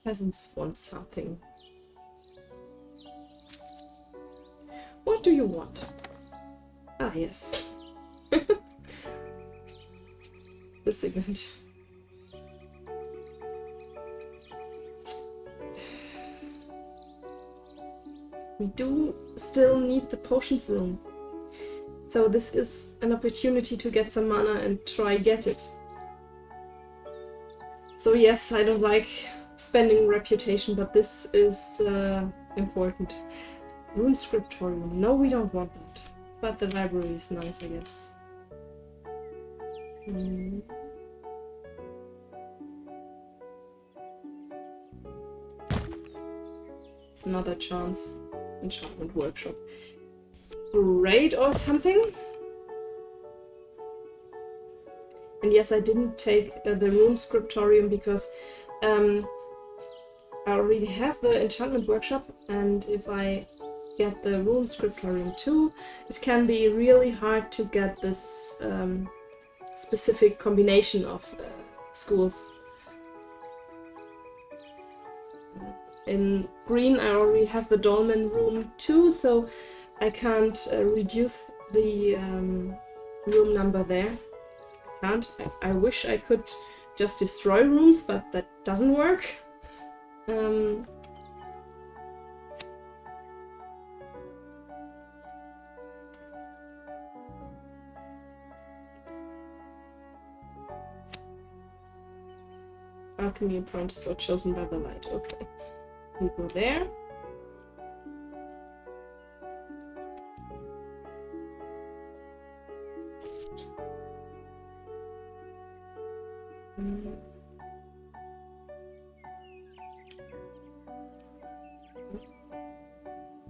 Peasants want something. What do you want? Ah, yes. This event. We do still need the potions room. So this is an opportunity to get some mana and try get it. So yes, I don't like spending reputation, but this is important. Rune Scriptorium. No, we don't want that. But the library is nice, I guess. Another chance. Enchantment Workshop. Raid or something? And yes, I didn't take the Rune Scriptorium because I already have the Enchantment Workshop, and if I get the Rune Scriptorium too, it can be really hard to get this specific combination of schools. In green I already have the Dolmen room too, so I can't reduce the room number there. can't. I wish I could just destroy rooms, but that doesn't work. Alchemy apprentice or chosen by the light. Okay. We go there.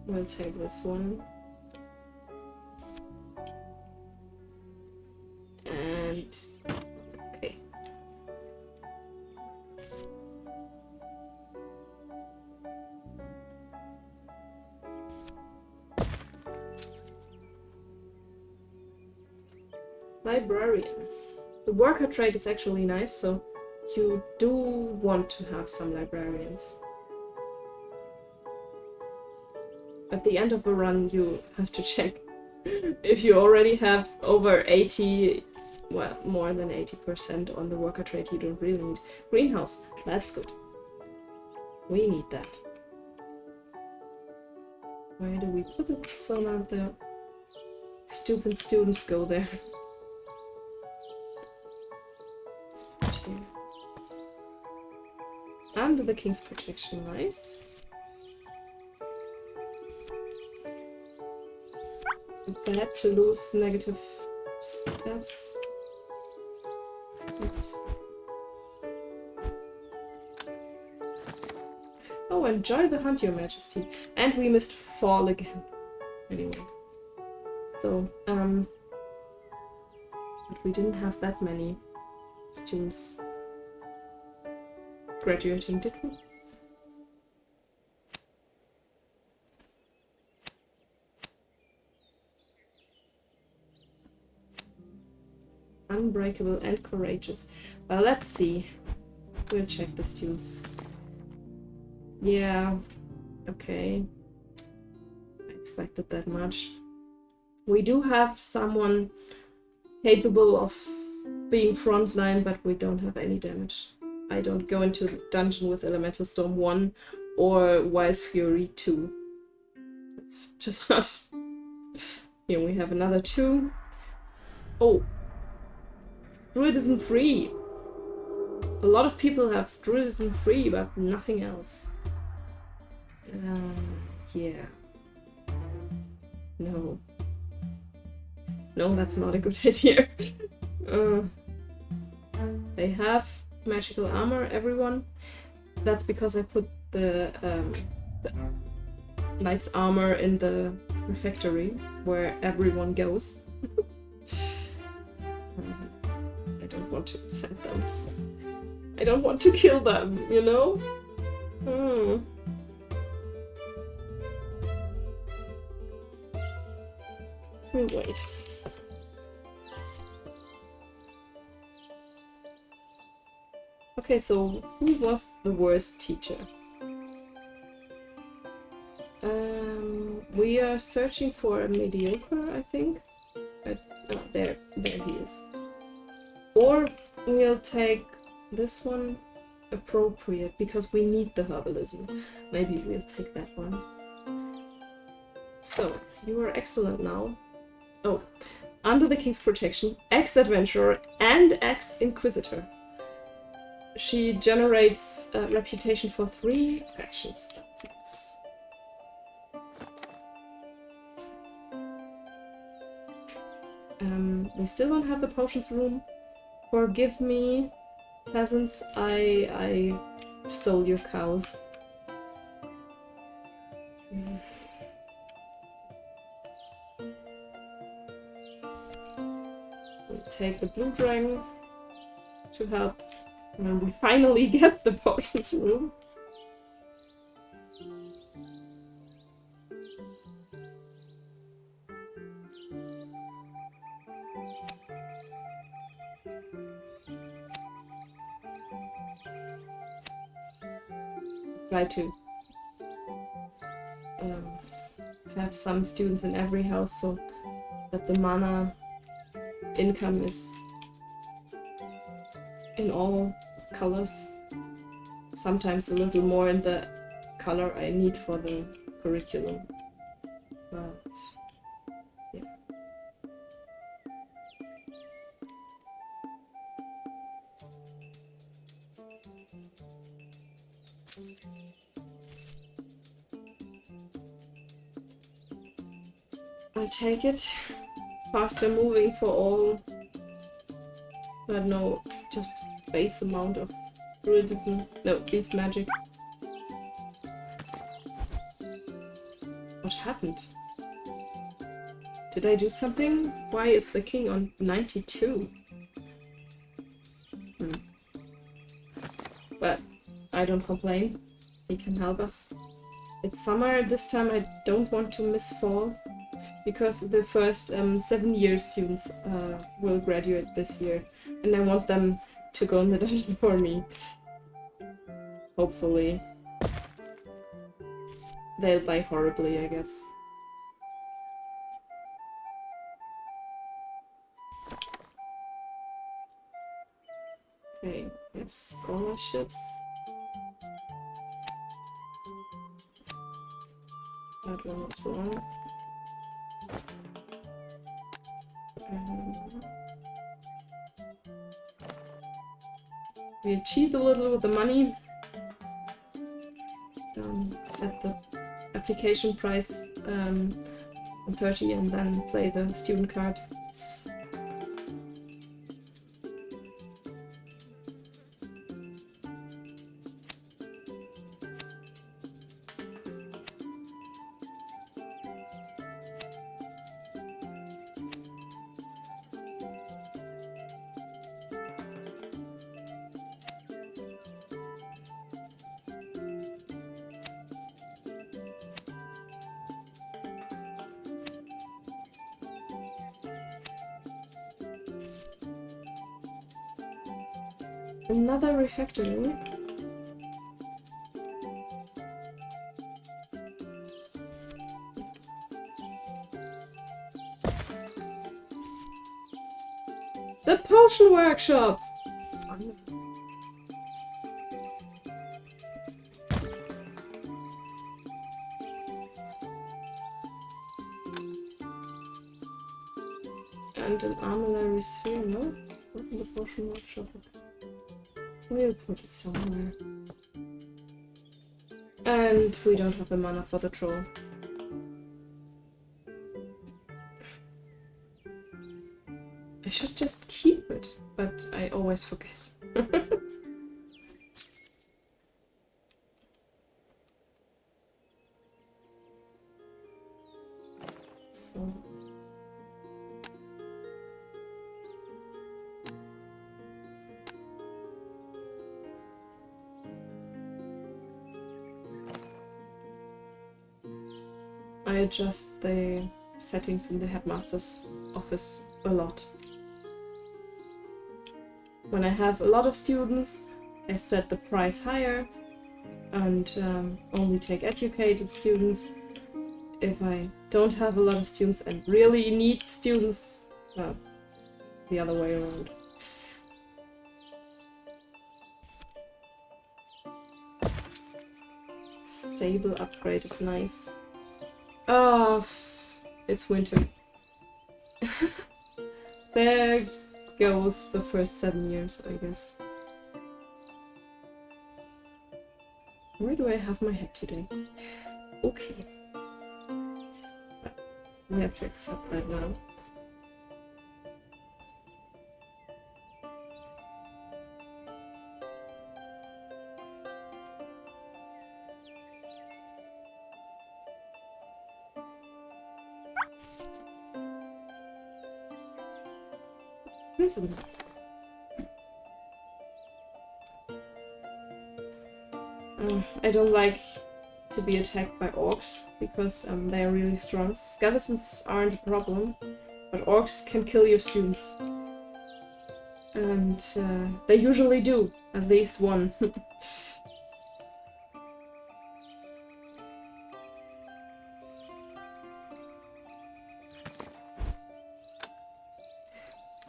We'll take this one. And okay. Librarian. The worker trait is actually nice, so you do want to have some librarians. At the end of a run, you have to check if you already have over 80, well, more than 80% on the worker trait. You don't really need greenhouse. That's good. We need that. Where do we put it so that the stupid students go there? Let's put it here. Under the king's protection, nice. Bad to lose negative stats. Let's... Oh, enjoy the hunt, your majesty. And we missed fall again. Anyway. So, but we didn't have that many students graduating, did we? Unbreakable and courageous. Well, let's see. We'll check the students. Yeah, okay. I expected that much. We do have someone capable of being frontline, but we don't have any damage. I don't go into the dungeon with Elemental Storm 1 or Wild Fury 2. It's just us. Here we have another 2. Oh. Druidism 3. A lot of people have Druidism 3, but nothing else. Yeah. No. No, that's not a good idea. They have magical armor, everyone. That's because I put the knight's armor in the refectory, where everyone goes. I don't want to send them. I don't want to kill them, you know? Wait. Okay, so who was the worst teacher? We are searching for a mediocre, I think. There he is. Or we'll take this one, appropriate, because we need the herbalism. Maybe we'll take that one. So, you are excellent now. Oh, under the king's protection, ex-adventurer and ex-inquisitor. She generates a reputation for 3 factions. That's nice. We still don't have the potions room. Forgive me, peasants, I stole your cows. We'll take the blue dragon to help when we finally get the potions room. Try to have some students in every house so that the mana income is in all colors. Sometimes a little more in the color I need for the curriculum. But yeah. I take it. Faster moving for all. But no, just base amount of druidism. No, beast magic. What happened? Did I do something? Why is the king on 92? But I don't complain. He can help us. It's summer. This time I don't want to miss fall. Because the first 7-year students will graduate this year. And I want them to go in the dungeon for me. Hopefully. They'll die horribly, I guess. Okay, we have scholarships. That one was wrong. We achieved a little with the money. Set the application price on 30 and then play the student card. Another refactoring. The potion workshop! And an armillary sphere, no? Not in the potion workshop. We'll put it somewhere. And we don't have the mana for the troll. I should just keep it, but I always forget. So... I adjust the settings in the headmaster's office a lot. When I have a lot of students, I set the price higher and only take educated students. If I don't have a lot of students and really need students, well, the other way around. Stable upgrade is nice. Oh, it's winter. There goes the first 7 years, I guess. Where do I have my head today? Okay. We have to accept that now. Prison. I don't like to be attacked by orcs because they are really strong. Skeletons aren't a problem, but orcs can kill your students. And they usually do, at least one.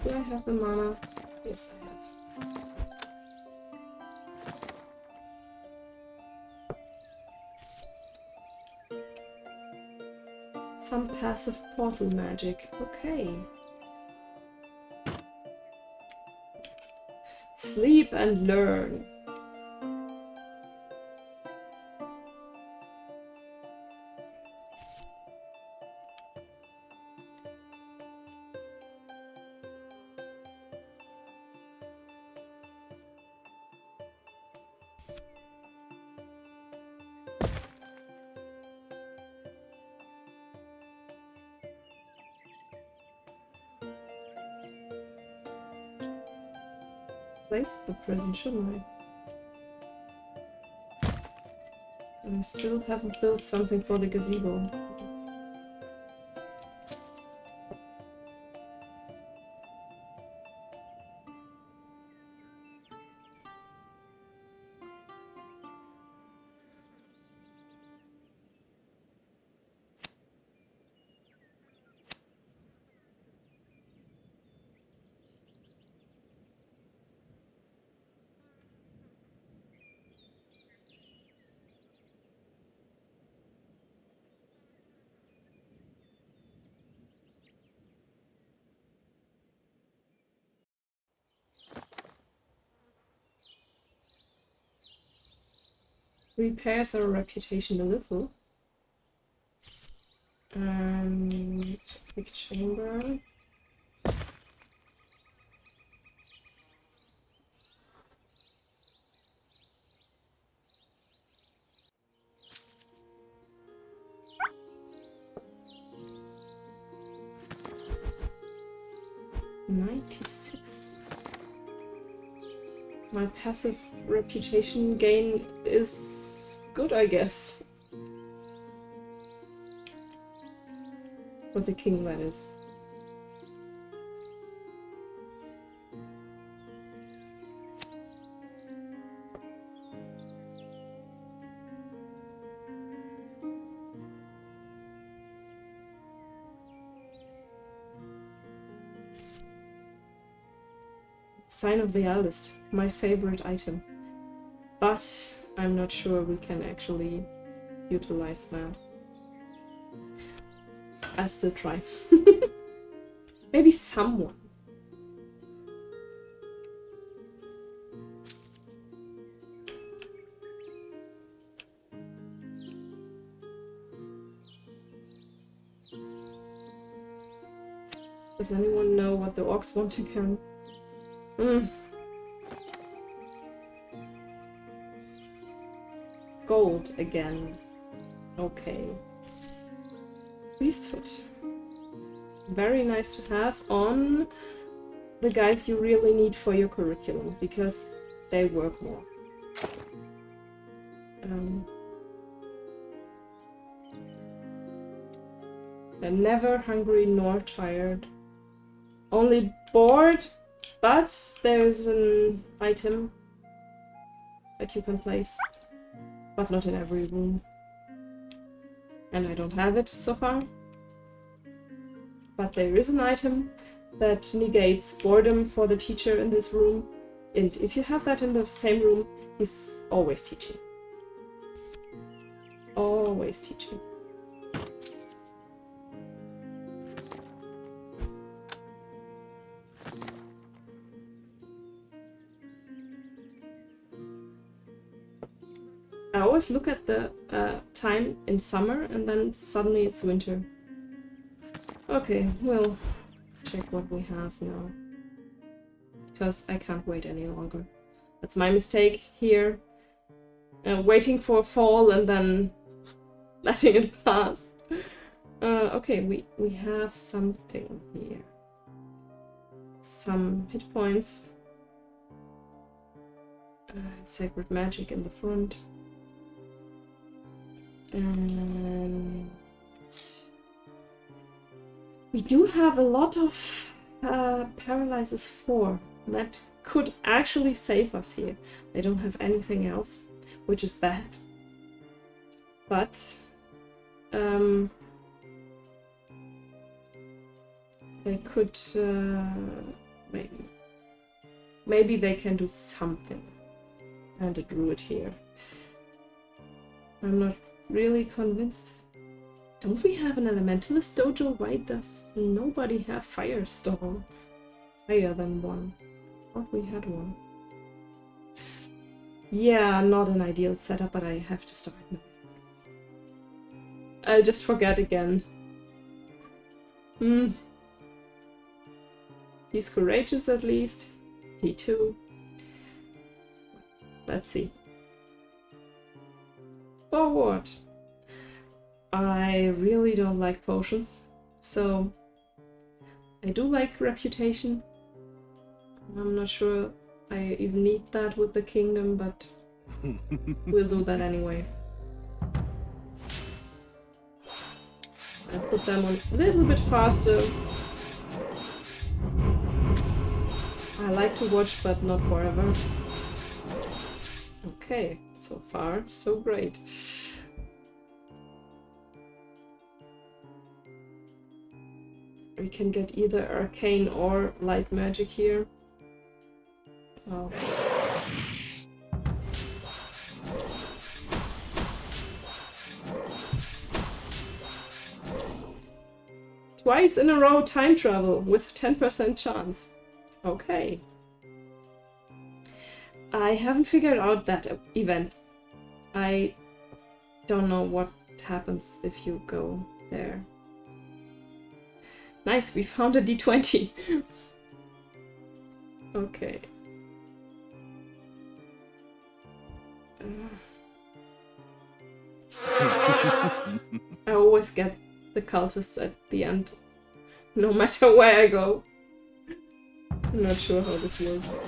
Do I have the mana? Yes, I have. Some passive portal magic. Okay. Sleep and learn. Place the prison, shouldn't I? And I still haven't built something for the gazebo. Repairs our reputation a little. And big chamber. $96. My passive reputation gain is good, I guess. With the king, that is. Sign of the Eldest, my favorite item. But I'm not sure we can actually utilize that. I'll still try. Maybe someone. Does anyone know what the orcs want again? Gold again. Okay. Priesthood. Very nice to have on the guys you really need for your curriculum, because they work more. They're never hungry nor tired. Only bored, but there's an item that you can place, but not in every room. And I don't have it so far. But there is an item that negates boredom for the teacher in this room. And if you have that in the same room, he's always teaching. Always teaching. I always look at the time in summer and then suddenly it's winter. Okay, we'll check what we have now. Because I can't wait any longer. That's my mistake here. Waiting for fall and then letting it pass. Okay, we have something here. Some hit points. Sacred magic in the front. And we do have a lot of paralyzes 4. That could actually save us here. They don't have anything else, which is bad. But they could maybe they can do something. And a druid here. I'm not really convinced. Don't we have an elementalist dojo? Why does nobody have firestorm? Higher than one. Thought we had one. Yeah, not an ideal setup, but I have to start now. I'll just forget again. He's courageous at least. He too. Let's see. Forward. I really don't like potions, so I do like reputation. I'm not sure I even need that with the kingdom, but we'll do that anyway. I'll put them on a little bit faster. I like to watch, but not forever. Okay, so far, so great. We can get either arcane or light magic here. Wow. Twice in a row time travel with 10% chance. Okay. I haven't figured out that event. I don't know what happens if you go there. Nice, we found a D20. Okay. I always get the cultists at the end, no matter where I go. I'm not sure how this works.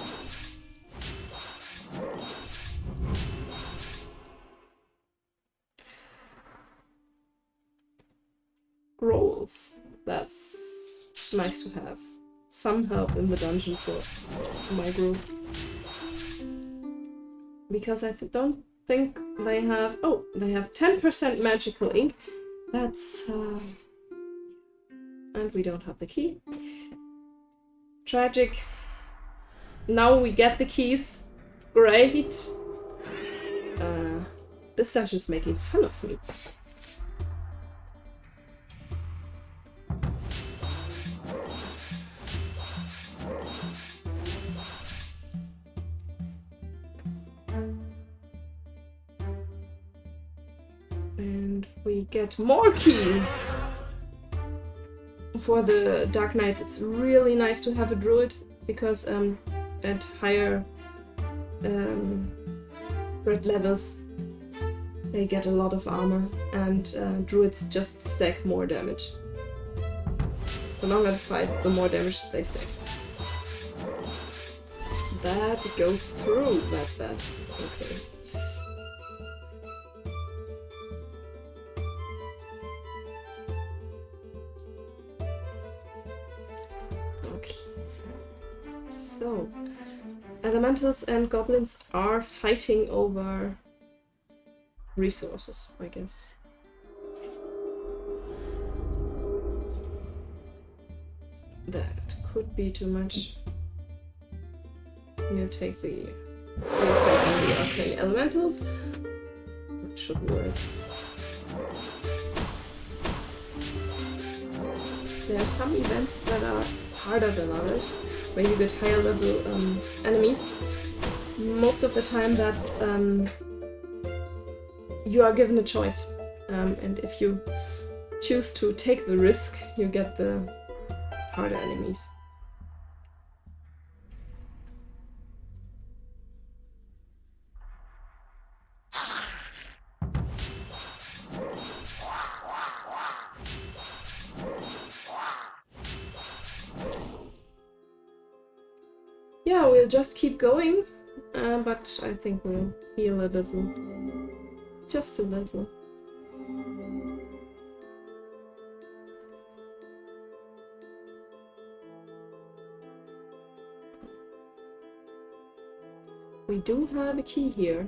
Scrolls. That's nice to have. Some help in the dungeon for my group. Because I don't think they have... Oh, they have 10% magical ink. That's... And we don't have the key. Tragic. Now we get the keys. Great. This dungeon's making fun of me. And we get more keys! For the Dark Knights, it's really nice to have a druid, because at higher red levels they get a lot of armor, and druids just stack more damage. The longer the fight, the more damage they stack. That goes through. That's bad. Okay. So, elementals and goblins are fighting over resources, I guess. That could be too much. We'll take on the arcane elementals. That should work. There are some events that are harder than others, where you get higher level enemies. Most of the time that's you are given a choice, and if you choose to take the risk, you get the harder enemies. Yeah, we'll just keep going, but I think we'll heal a little. Just a little. We do have a key here.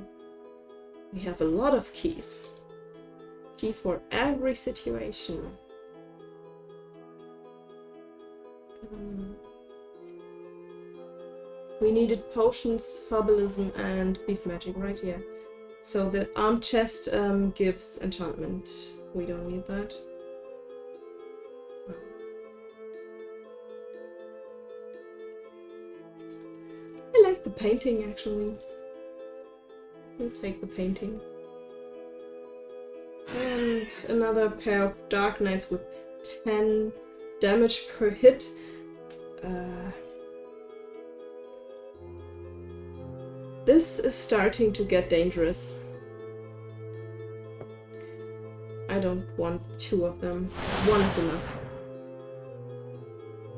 We have a lot of keys. Key for every situation. We needed potions, herbalism, and beast magic right here. So the arm chest gives enchantment. We don't need that. the painting, actually. We'll take the painting. And another pair of Dark Knights with 10 damage per hit. This is starting to get dangerous. I don't want 2 of them. 1 is enough.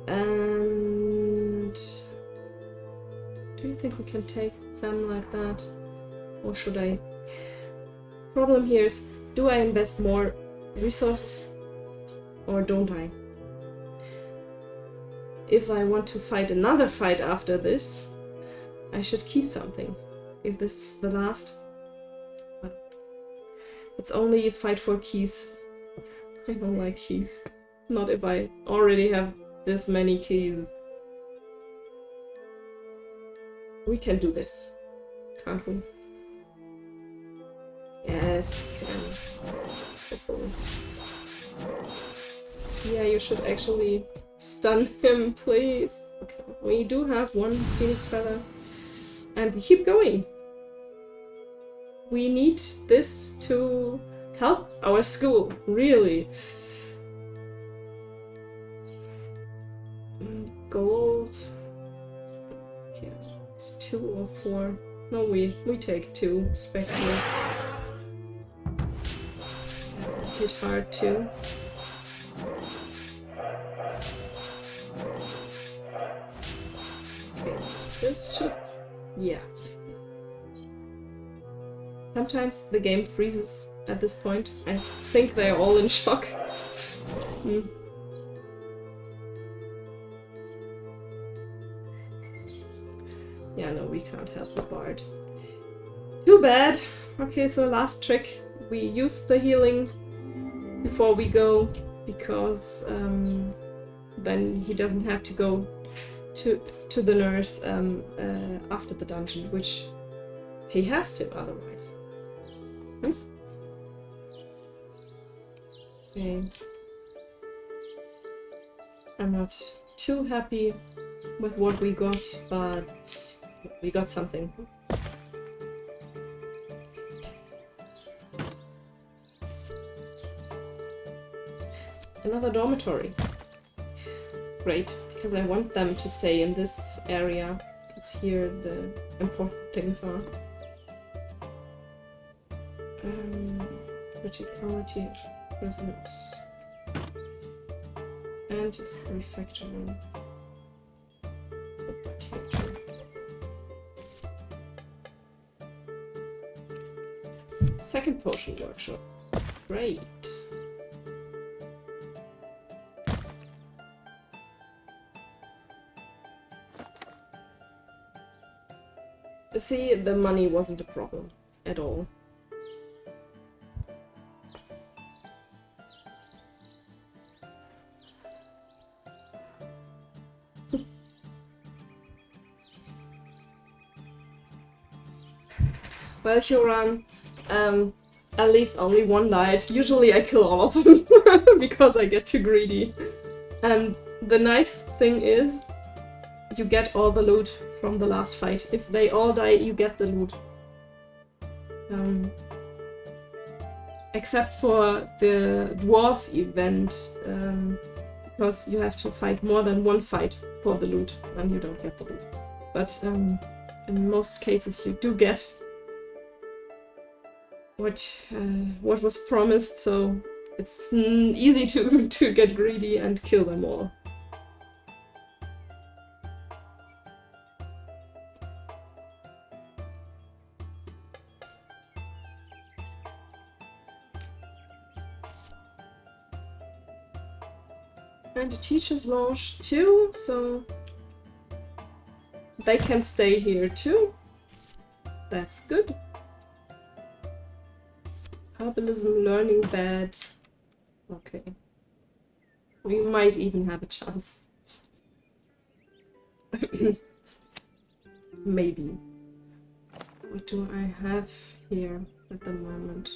And do you think we can take them like that? Or should I? Problem here is, do I invest more resources or don't I? If I want to fight another fight after this, I should keep something. If this is the last. But it's only a fight for keys. I don't like keys. Not if I already have this many keys. We can do this, can't we? Yes, we can. Hopefully. Yeah, you should actually stun him, please. Okay, we do have 1 Phoenix Feather. And we keep going. We need this to help our school, really. Gold. Okay, it's 2 or 4. No, we take 2 specters. Hit hard too. Okay, this should. Yeah. Sometimes the game freezes at this point. I think they're all in shock. Yeah, no, we can't help the bard. Too bad. Okay, so last trick. We use the healing before we go, because then he doesn't have to go to the nurse after the dungeon, which he has to otherwise. Okay. I'm not too happy with what we got, but we got something. Another dormitory. Great, because I want them to stay in this area, because here the important things are. Criticality, prisoners, and refactoring. Put that here too. Second potion workshop. Great. See, the money wasn't a problem at all. Well, Huron, at least only 1 died. Usually I kill all of them because I get too greedy. And the nice thing is, you get all the loot from the last fight. If they all die, you get the loot. Except for the dwarf event, because you have to fight more than 1 fight for the loot, and you don't get the loot. But in most cases you do get what was promised, so it's easy to get greedy and kill them all. And the teachers launched too, so they can stay here too. That's good. Herbalism, learning bad. Okay. We might even have a chance. Maybe. What do I have here at the moment?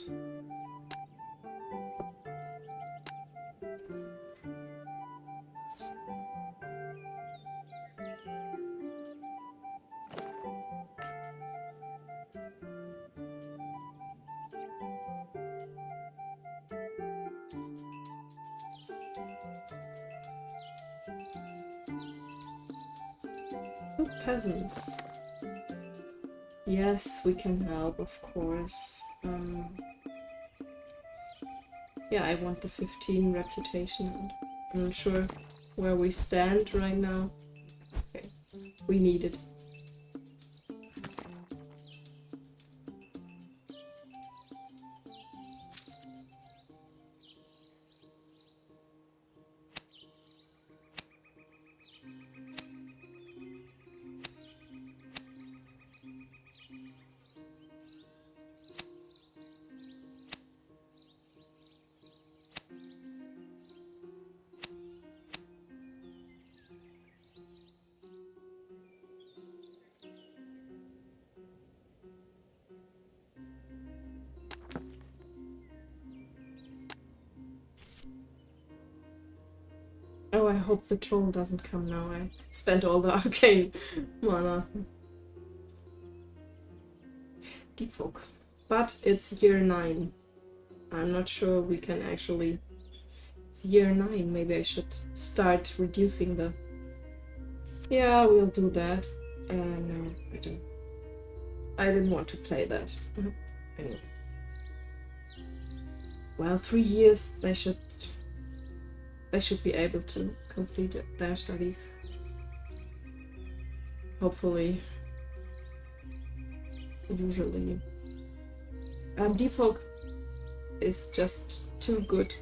Oh, peasants. Yes, we can help, of course. Yeah, I want the 15 reputation. I'm not sure where we stand right now. Okay, we need it. Oh, I hope the troll doesn't come now. I spent all the arcane mana. Deep folk. But it's year 9. I'm not sure we can actually... It's year 9. Maybe I should start reducing the... Yeah, we'll do that. No, I don't. I didn't want to play that. Anyway. Well, 3 years they should be able to complete their studies. Hopefully. Usually. Deep folk is just too good.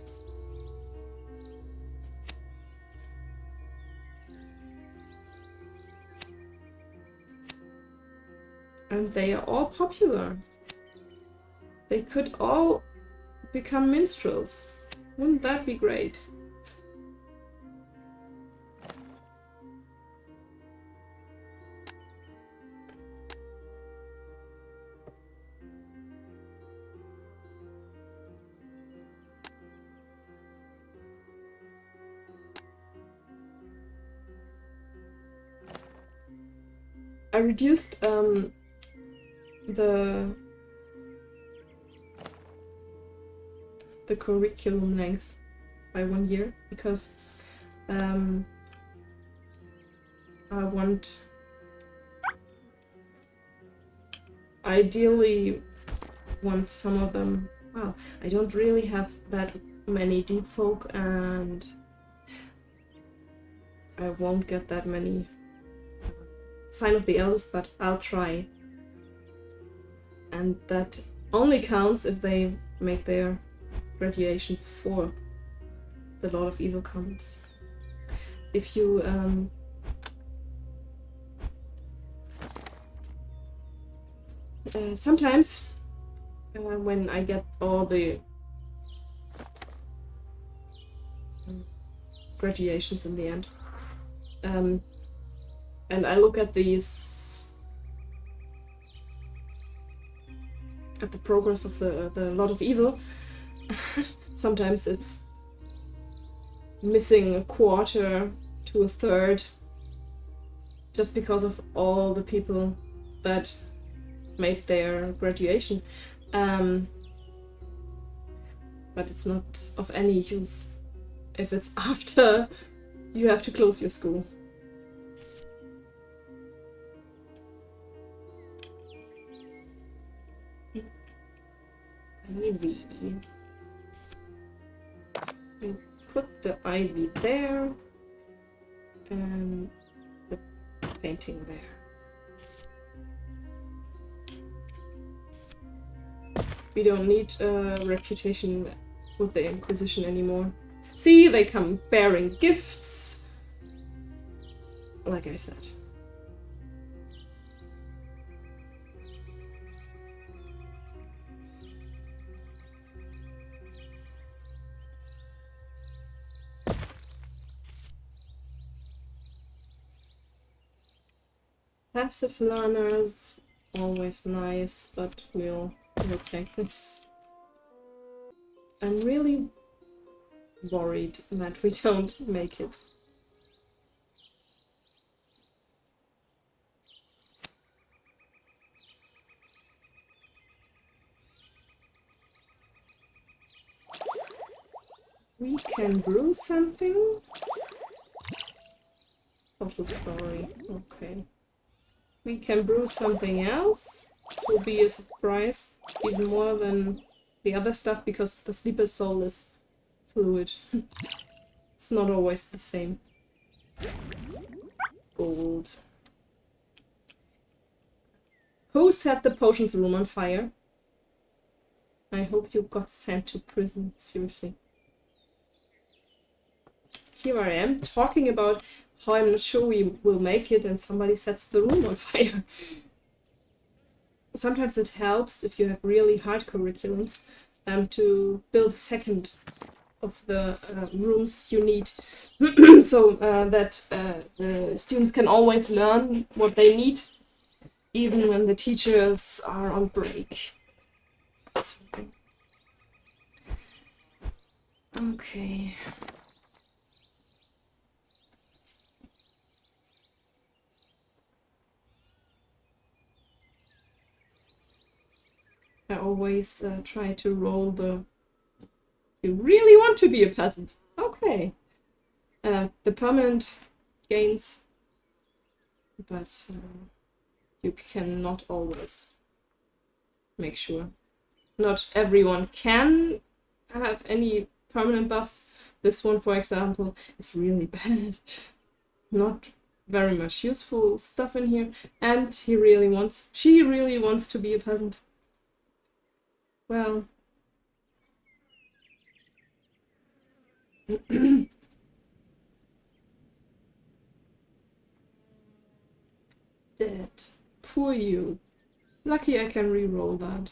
And they are all popular. They could all become minstrels. Wouldn't that be great? I reduced the curriculum length by 1 year because I ideally want some of them. Well, I don't really have that many deep folk and I won't get that many Sign of the Eldest, but I'll try. And that only counts if they make their graduation before the Lord of Evil comes. If you sometimes when I get all the graduations in the end, and I look at these, at the progress of the Lord of Evil, sometimes it's missing a quarter to a third, just because of all the people that made their graduation. But it's not of any use if it's after you have to close your school. Ivy. We put the ivy there and the painting there. We don't need a reputation with the Inquisition anymore. See, they come bearing gifts. Like I said. Passive learners, always nice, but we'll take this. I'm really worried that we don't make it. We can brew something. Bottle story, okay. we can brew something else. This will be a surprise, even more than the other stuff, because the Sleeper's Soul is fluid. It's not always the same. Gold. Who set the potions room on fire? I hope you got sent to prison, seriously. Here I am, talking about how I'm not sure we will make it, and somebody sets the room on fire. Sometimes it helps, if you have really hard curriculums, to build a second of the rooms you need, so that the students can always learn what they need, even when the teachers are on break. Okay. I always try to roll the... You really want to be a peasant? Okay. The permanent gains, but you cannot always make sure. Not everyone can have any permanent buffs. This one, for example, is really bad. Not very much useful stuff in here. And she really wants to be a peasant. Well... Dead. Poor you. Lucky I can re-roll that.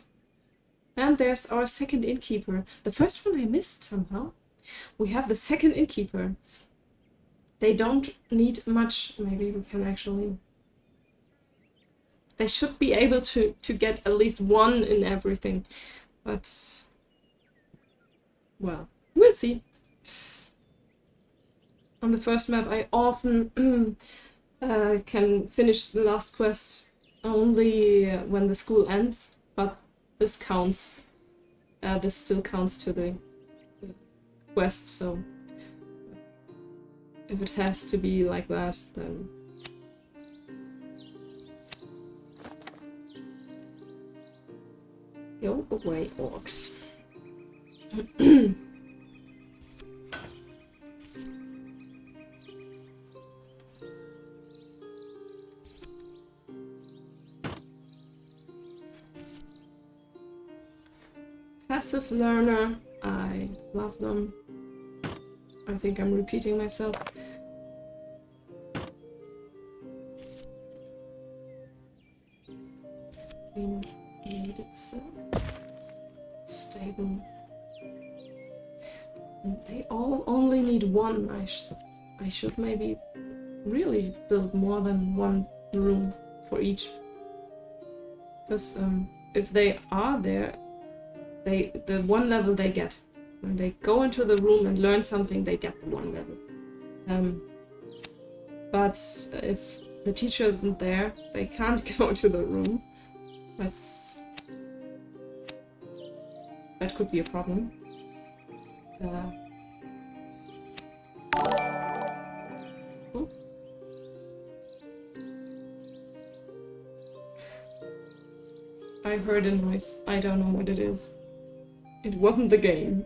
And there's our second innkeeper. The first one I missed somehow. We have the second innkeeper. They don't need much. Maybe we can actually... They should be able to get at least one in everything. But... Well, we'll see. On the first map I often can finish the last quest only when the school ends, but this counts. This still counts to the quest, so if it has to be like that, then... Go away, orcs. Passive learner, I love them. I think I'm repeating myself. We need it so stable. And they all only need one. I should maybe really build more than one room for each. Because if they are there, the one level they get. When they go into the room and learn something, they get the one level. But if the teacher isn't there, they can't go into the room. That could be a problem. Oh. I heard a noise. I don't know what it is. It wasn't the game.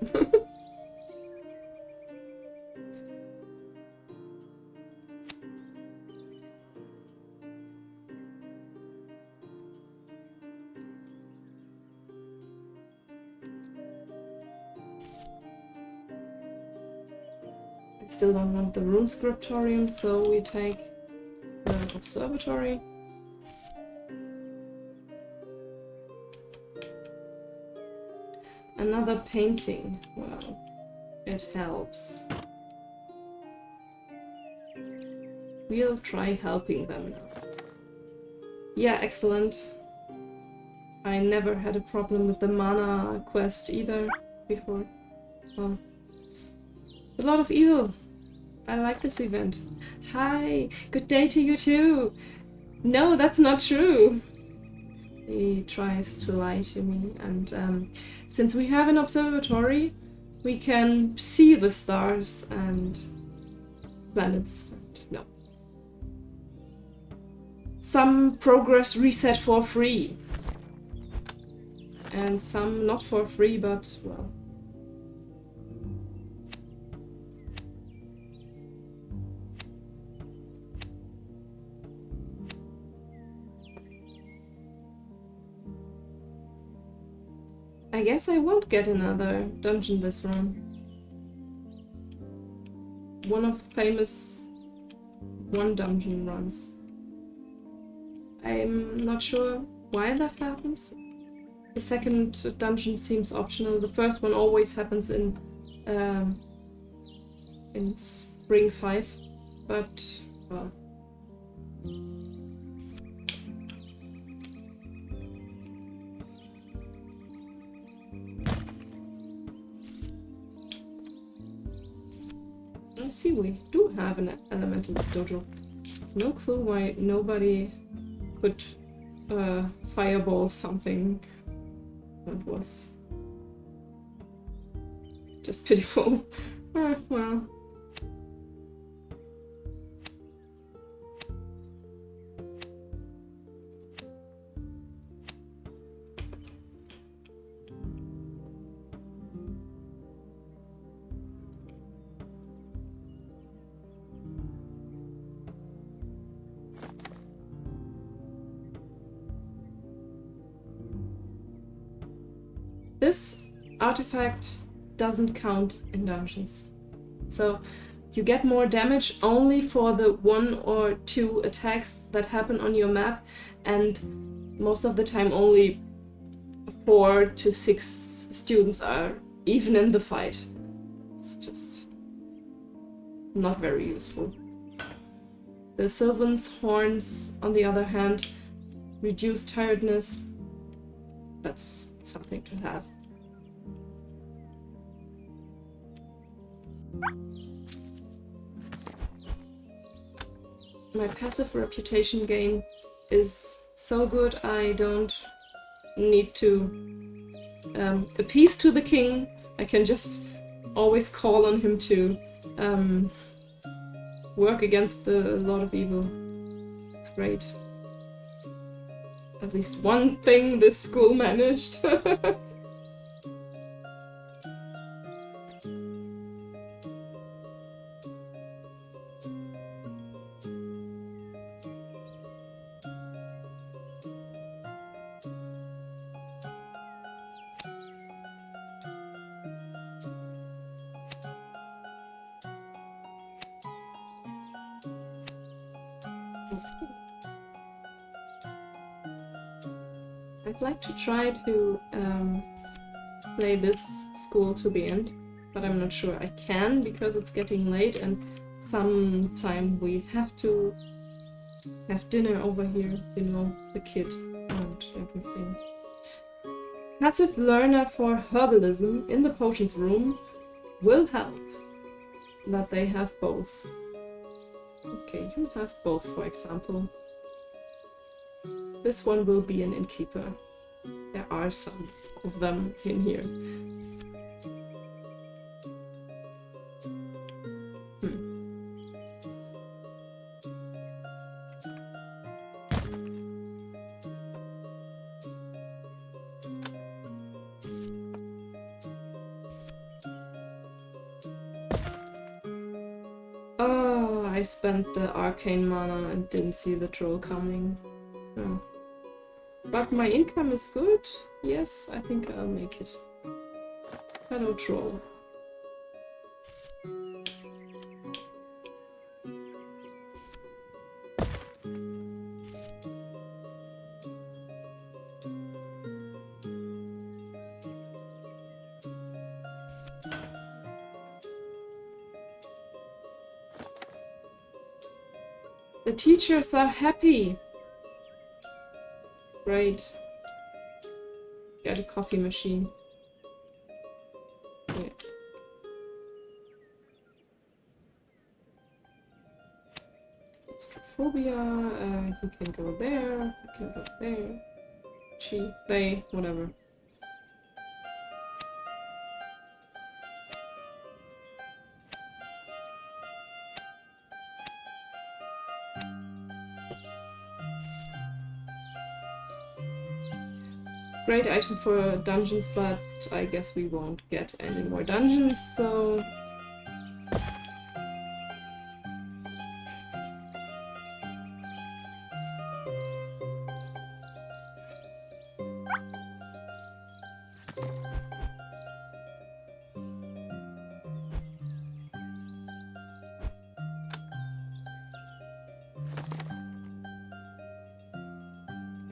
I still don't want the rune scriptorium, so we take the observatory. Another painting. Well, it helps. We'll try helping them now. Yeah, excellent. I never had a problem with the mana quest either before. Well, a lot of evil. I like this event. Hi, good day to you too. No, that's not true. He tries to lie to me, and since we have an observatory, we can see the stars and planets. No. some progress reset for free. And some not for free, but, well. I guess I won't get another dungeon this run. One of the famous one dungeon runs. I'm not sure why that happens. The second dungeon seems optional. The first one always happens in Spring 5, but well. I see we do have an Elementalist dojo. No clue why nobody could fireball something that was just pitiful. Well. This artifact doesn't count in dungeons. So you get more damage only for the 1 or 2 attacks that happen on your map, and most of the time only 4 to 6 students are even in the fight. It's just not very useful. The Sylvan's Horns, on the other hand, reduce tiredness. That's something to have. My passive reputation gain is so good I don't need to appease to the king. I can just always call on him to work against the Lord of Evil. It's great. At least one thing this school managed. I'd like to try to play this school to the end, but I'm not sure I can because it's getting late and sometime we have to have dinner over here, you know, the kid and everything. Passive learner for herbalism in the potions room will help that they have both. Okay, you have both, for example. This one will be an innkeeper. There are some of them in here. Oh, I spent the arcane mana and didn't see the troll coming. Oh. But my income is good. Yes, I think I'll make it. Hello, troll. The teachers are happy. Great. Get a coffee machine. Yeah. Claustrophobia, you can go there, you can go there. She, they, whatever. Great item for dungeons, but I guess we won't get any more dungeons, so...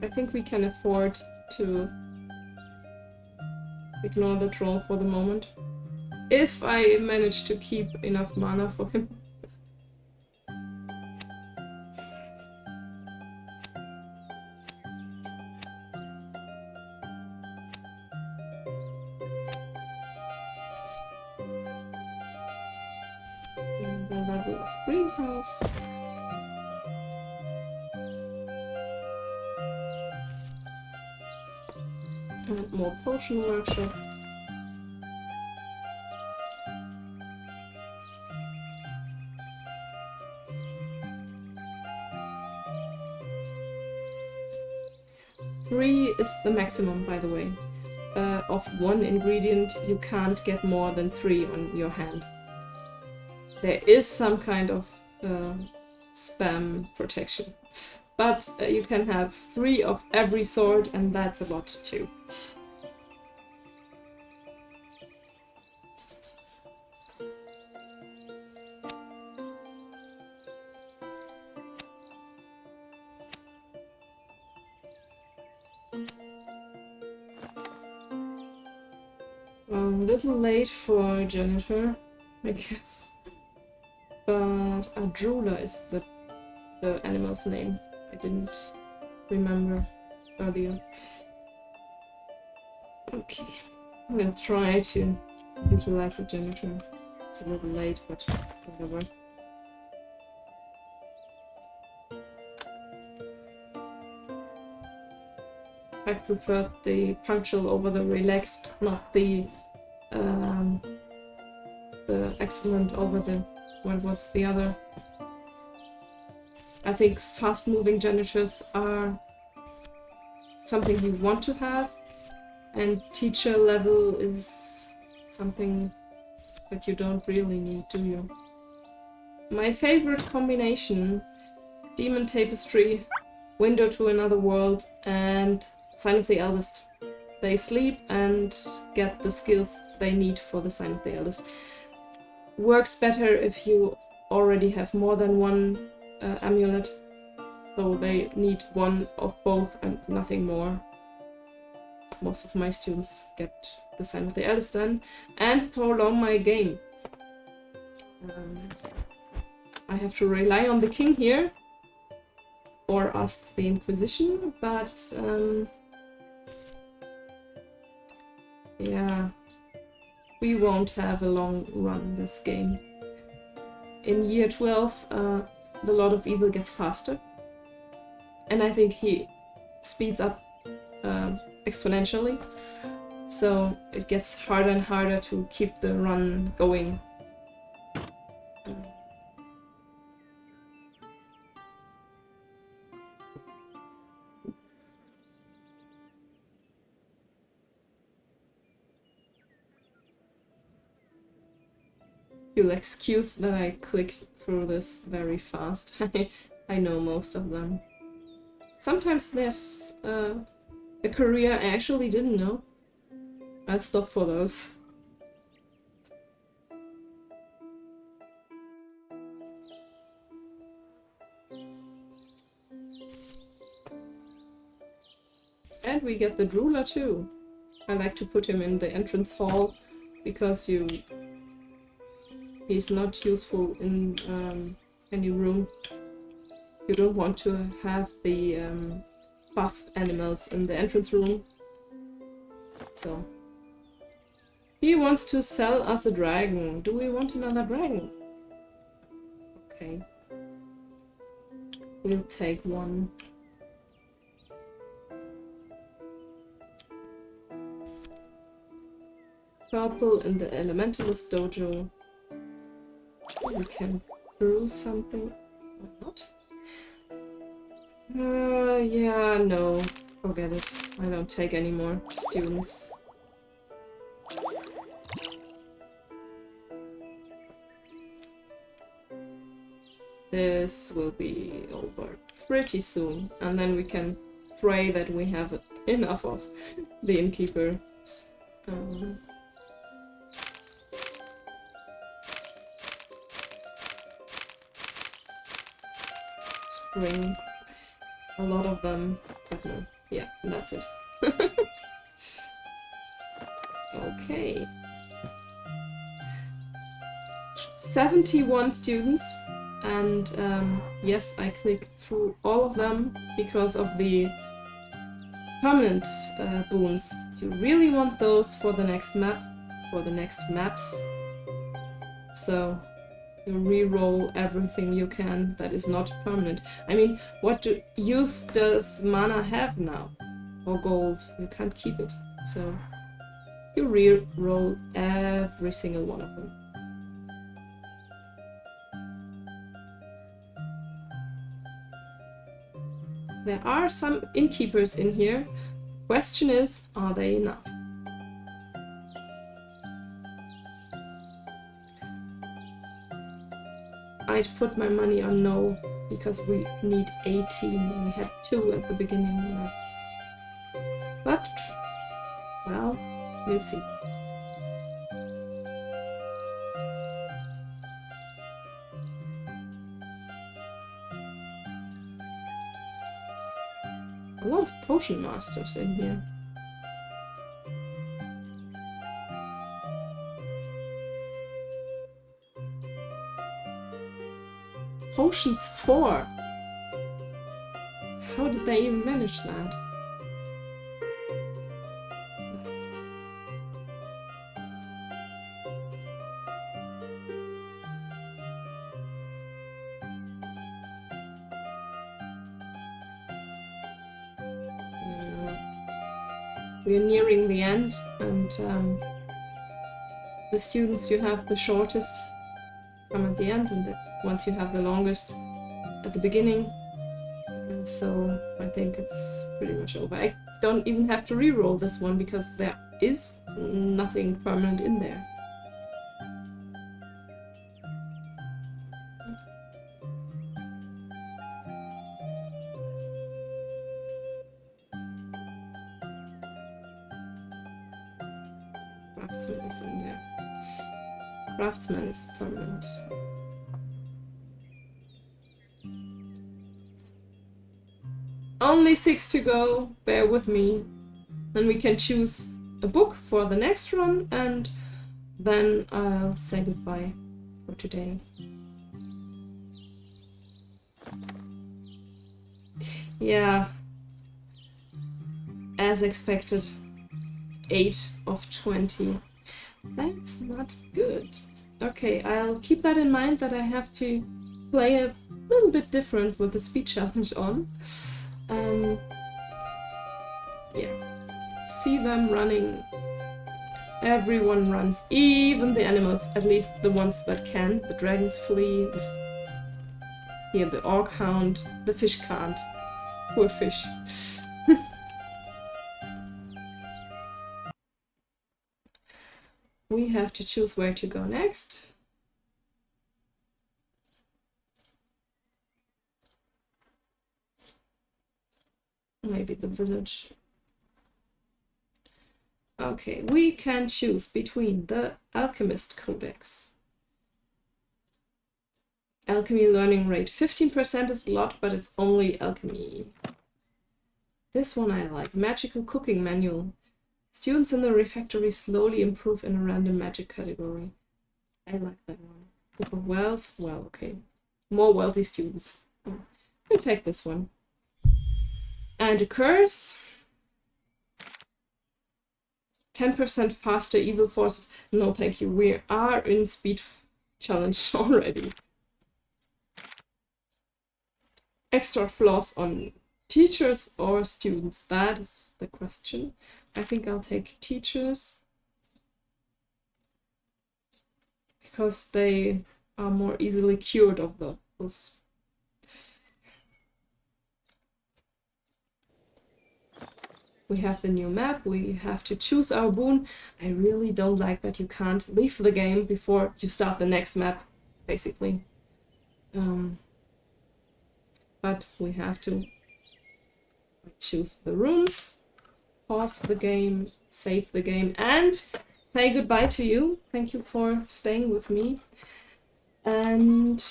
I think we can afford to ignore the troll for the moment. If I manage to keep enough mana for him. And the level of greenhouse. And more potion workshop. Three is the maximum, by the way. Of one ingredient, you can't get more than 3 on your hand. There is some kind of spam protection. But you can have 3 of every sort, and that's a lot too. A little late for janitor, I guess. But Adrula is the animal's name. I didn't remember earlier. Okay, I'm gonna try to utilize the janitor. It's a little late, but whatever. I preferred the punctual over the relaxed, not the excellent over the... what was the other? I think fast-moving janitors are something you want to have, and teacher level is something that you don't really need, do you? My favorite combination: Demon Tapestry, Window to Another World, and Sign of the Eldest. They sleep and get the skills they need for the Sign of the Eldest. Works better if you already have more than one amulet, so they need one of both and nothing more. Most of my students get the Sign of the Eldest then, and prolong my game. I have to rely on the king here, or ask the Inquisition, but yeah, we won't have a long run this game. In year 12, the Lord of Evil gets faster, and I think he speeds up exponentially, so it gets harder and harder to keep the run going. You'll excuse that I clicked through this very fast. I know most of them. Sometimes there's a career I actually didn't know. I'll stop for those. And we get the Drooler too. I like to put him in the entrance hall because he's not useful in any room. You don't want to have the buff animals in the entrance room. So he wants to sell us a dragon. Do we want another dragon? Okay. We'll take one. Purple in the Elementalist Dojo. We can brew something or not. Yeah, no. Forget it. I don't take any more students. This will be over pretty soon, and then we can pray that we have enough of the innkeepers. Spring. A lot of them. But no. Yeah, that's it. Okay. 71 students. And yes, I click through all of them because of the permanent boons. If you really want those for the next map, for the next maps. So you re-roll everything you can that is not permanent. I mean, what use does mana have now? Or gold? You can't keep it. So you re-roll every single one of them. There are some innkeepers in here. Question is, are they enough? I'd put my money on no, because we need 18 and we had 2 at the beginning. But, well, we'll see. A lot of potion masters in here. Potions 4. How did they even manage that? We're nearing the end, and the students you have the shortest come at the end, and the ones you have the longest at the beginning. And so I think it's pretty much over. I don't even have to re-roll this one because there is nothing permanent in there. Craftsman is in there. Craftsman is permanent. Only 6 to go, bear with me. Then we can choose a book for the next run, and then I'll say goodbye for today. Yeah, as expected, 8 of 20. That's not good. Okay, I'll keep that in mind, that I have to play a little bit different with the speed challenge on. Yeah, see them running. Everyone runs, even the animals, at least the ones that can. The dragons flee, the orc hound, the fish can't. Poor fish. We have to choose where to go next. Maybe the village. Okay, we can choose between the Alchemist Codex. Alchemy learning rate 15% is a lot, but it's only alchemy. This one I like. Magical cooking manual. Students in the refectory slowly improve in a random magic category. I like that one. Book of Wealth. Well, okay. More wealthy students. I'll take this one. And a curse. 10% faster evil forces. No, thank you. We are in speed challenge already. Extra flaws on teachers or students? That is the question. I think I'll take teachers, because they are more easily cured of those. we have the new map, we have to choose our boon. I really don't like that you can't leave the game before you start the next map, basically. But we have to choose the rooms, pause the game, save the game, and say goodbye to you. Thank you for staying with me. And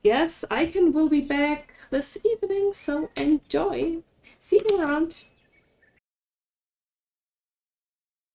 yes, Icon will be back this evening, so enjoy. See you around.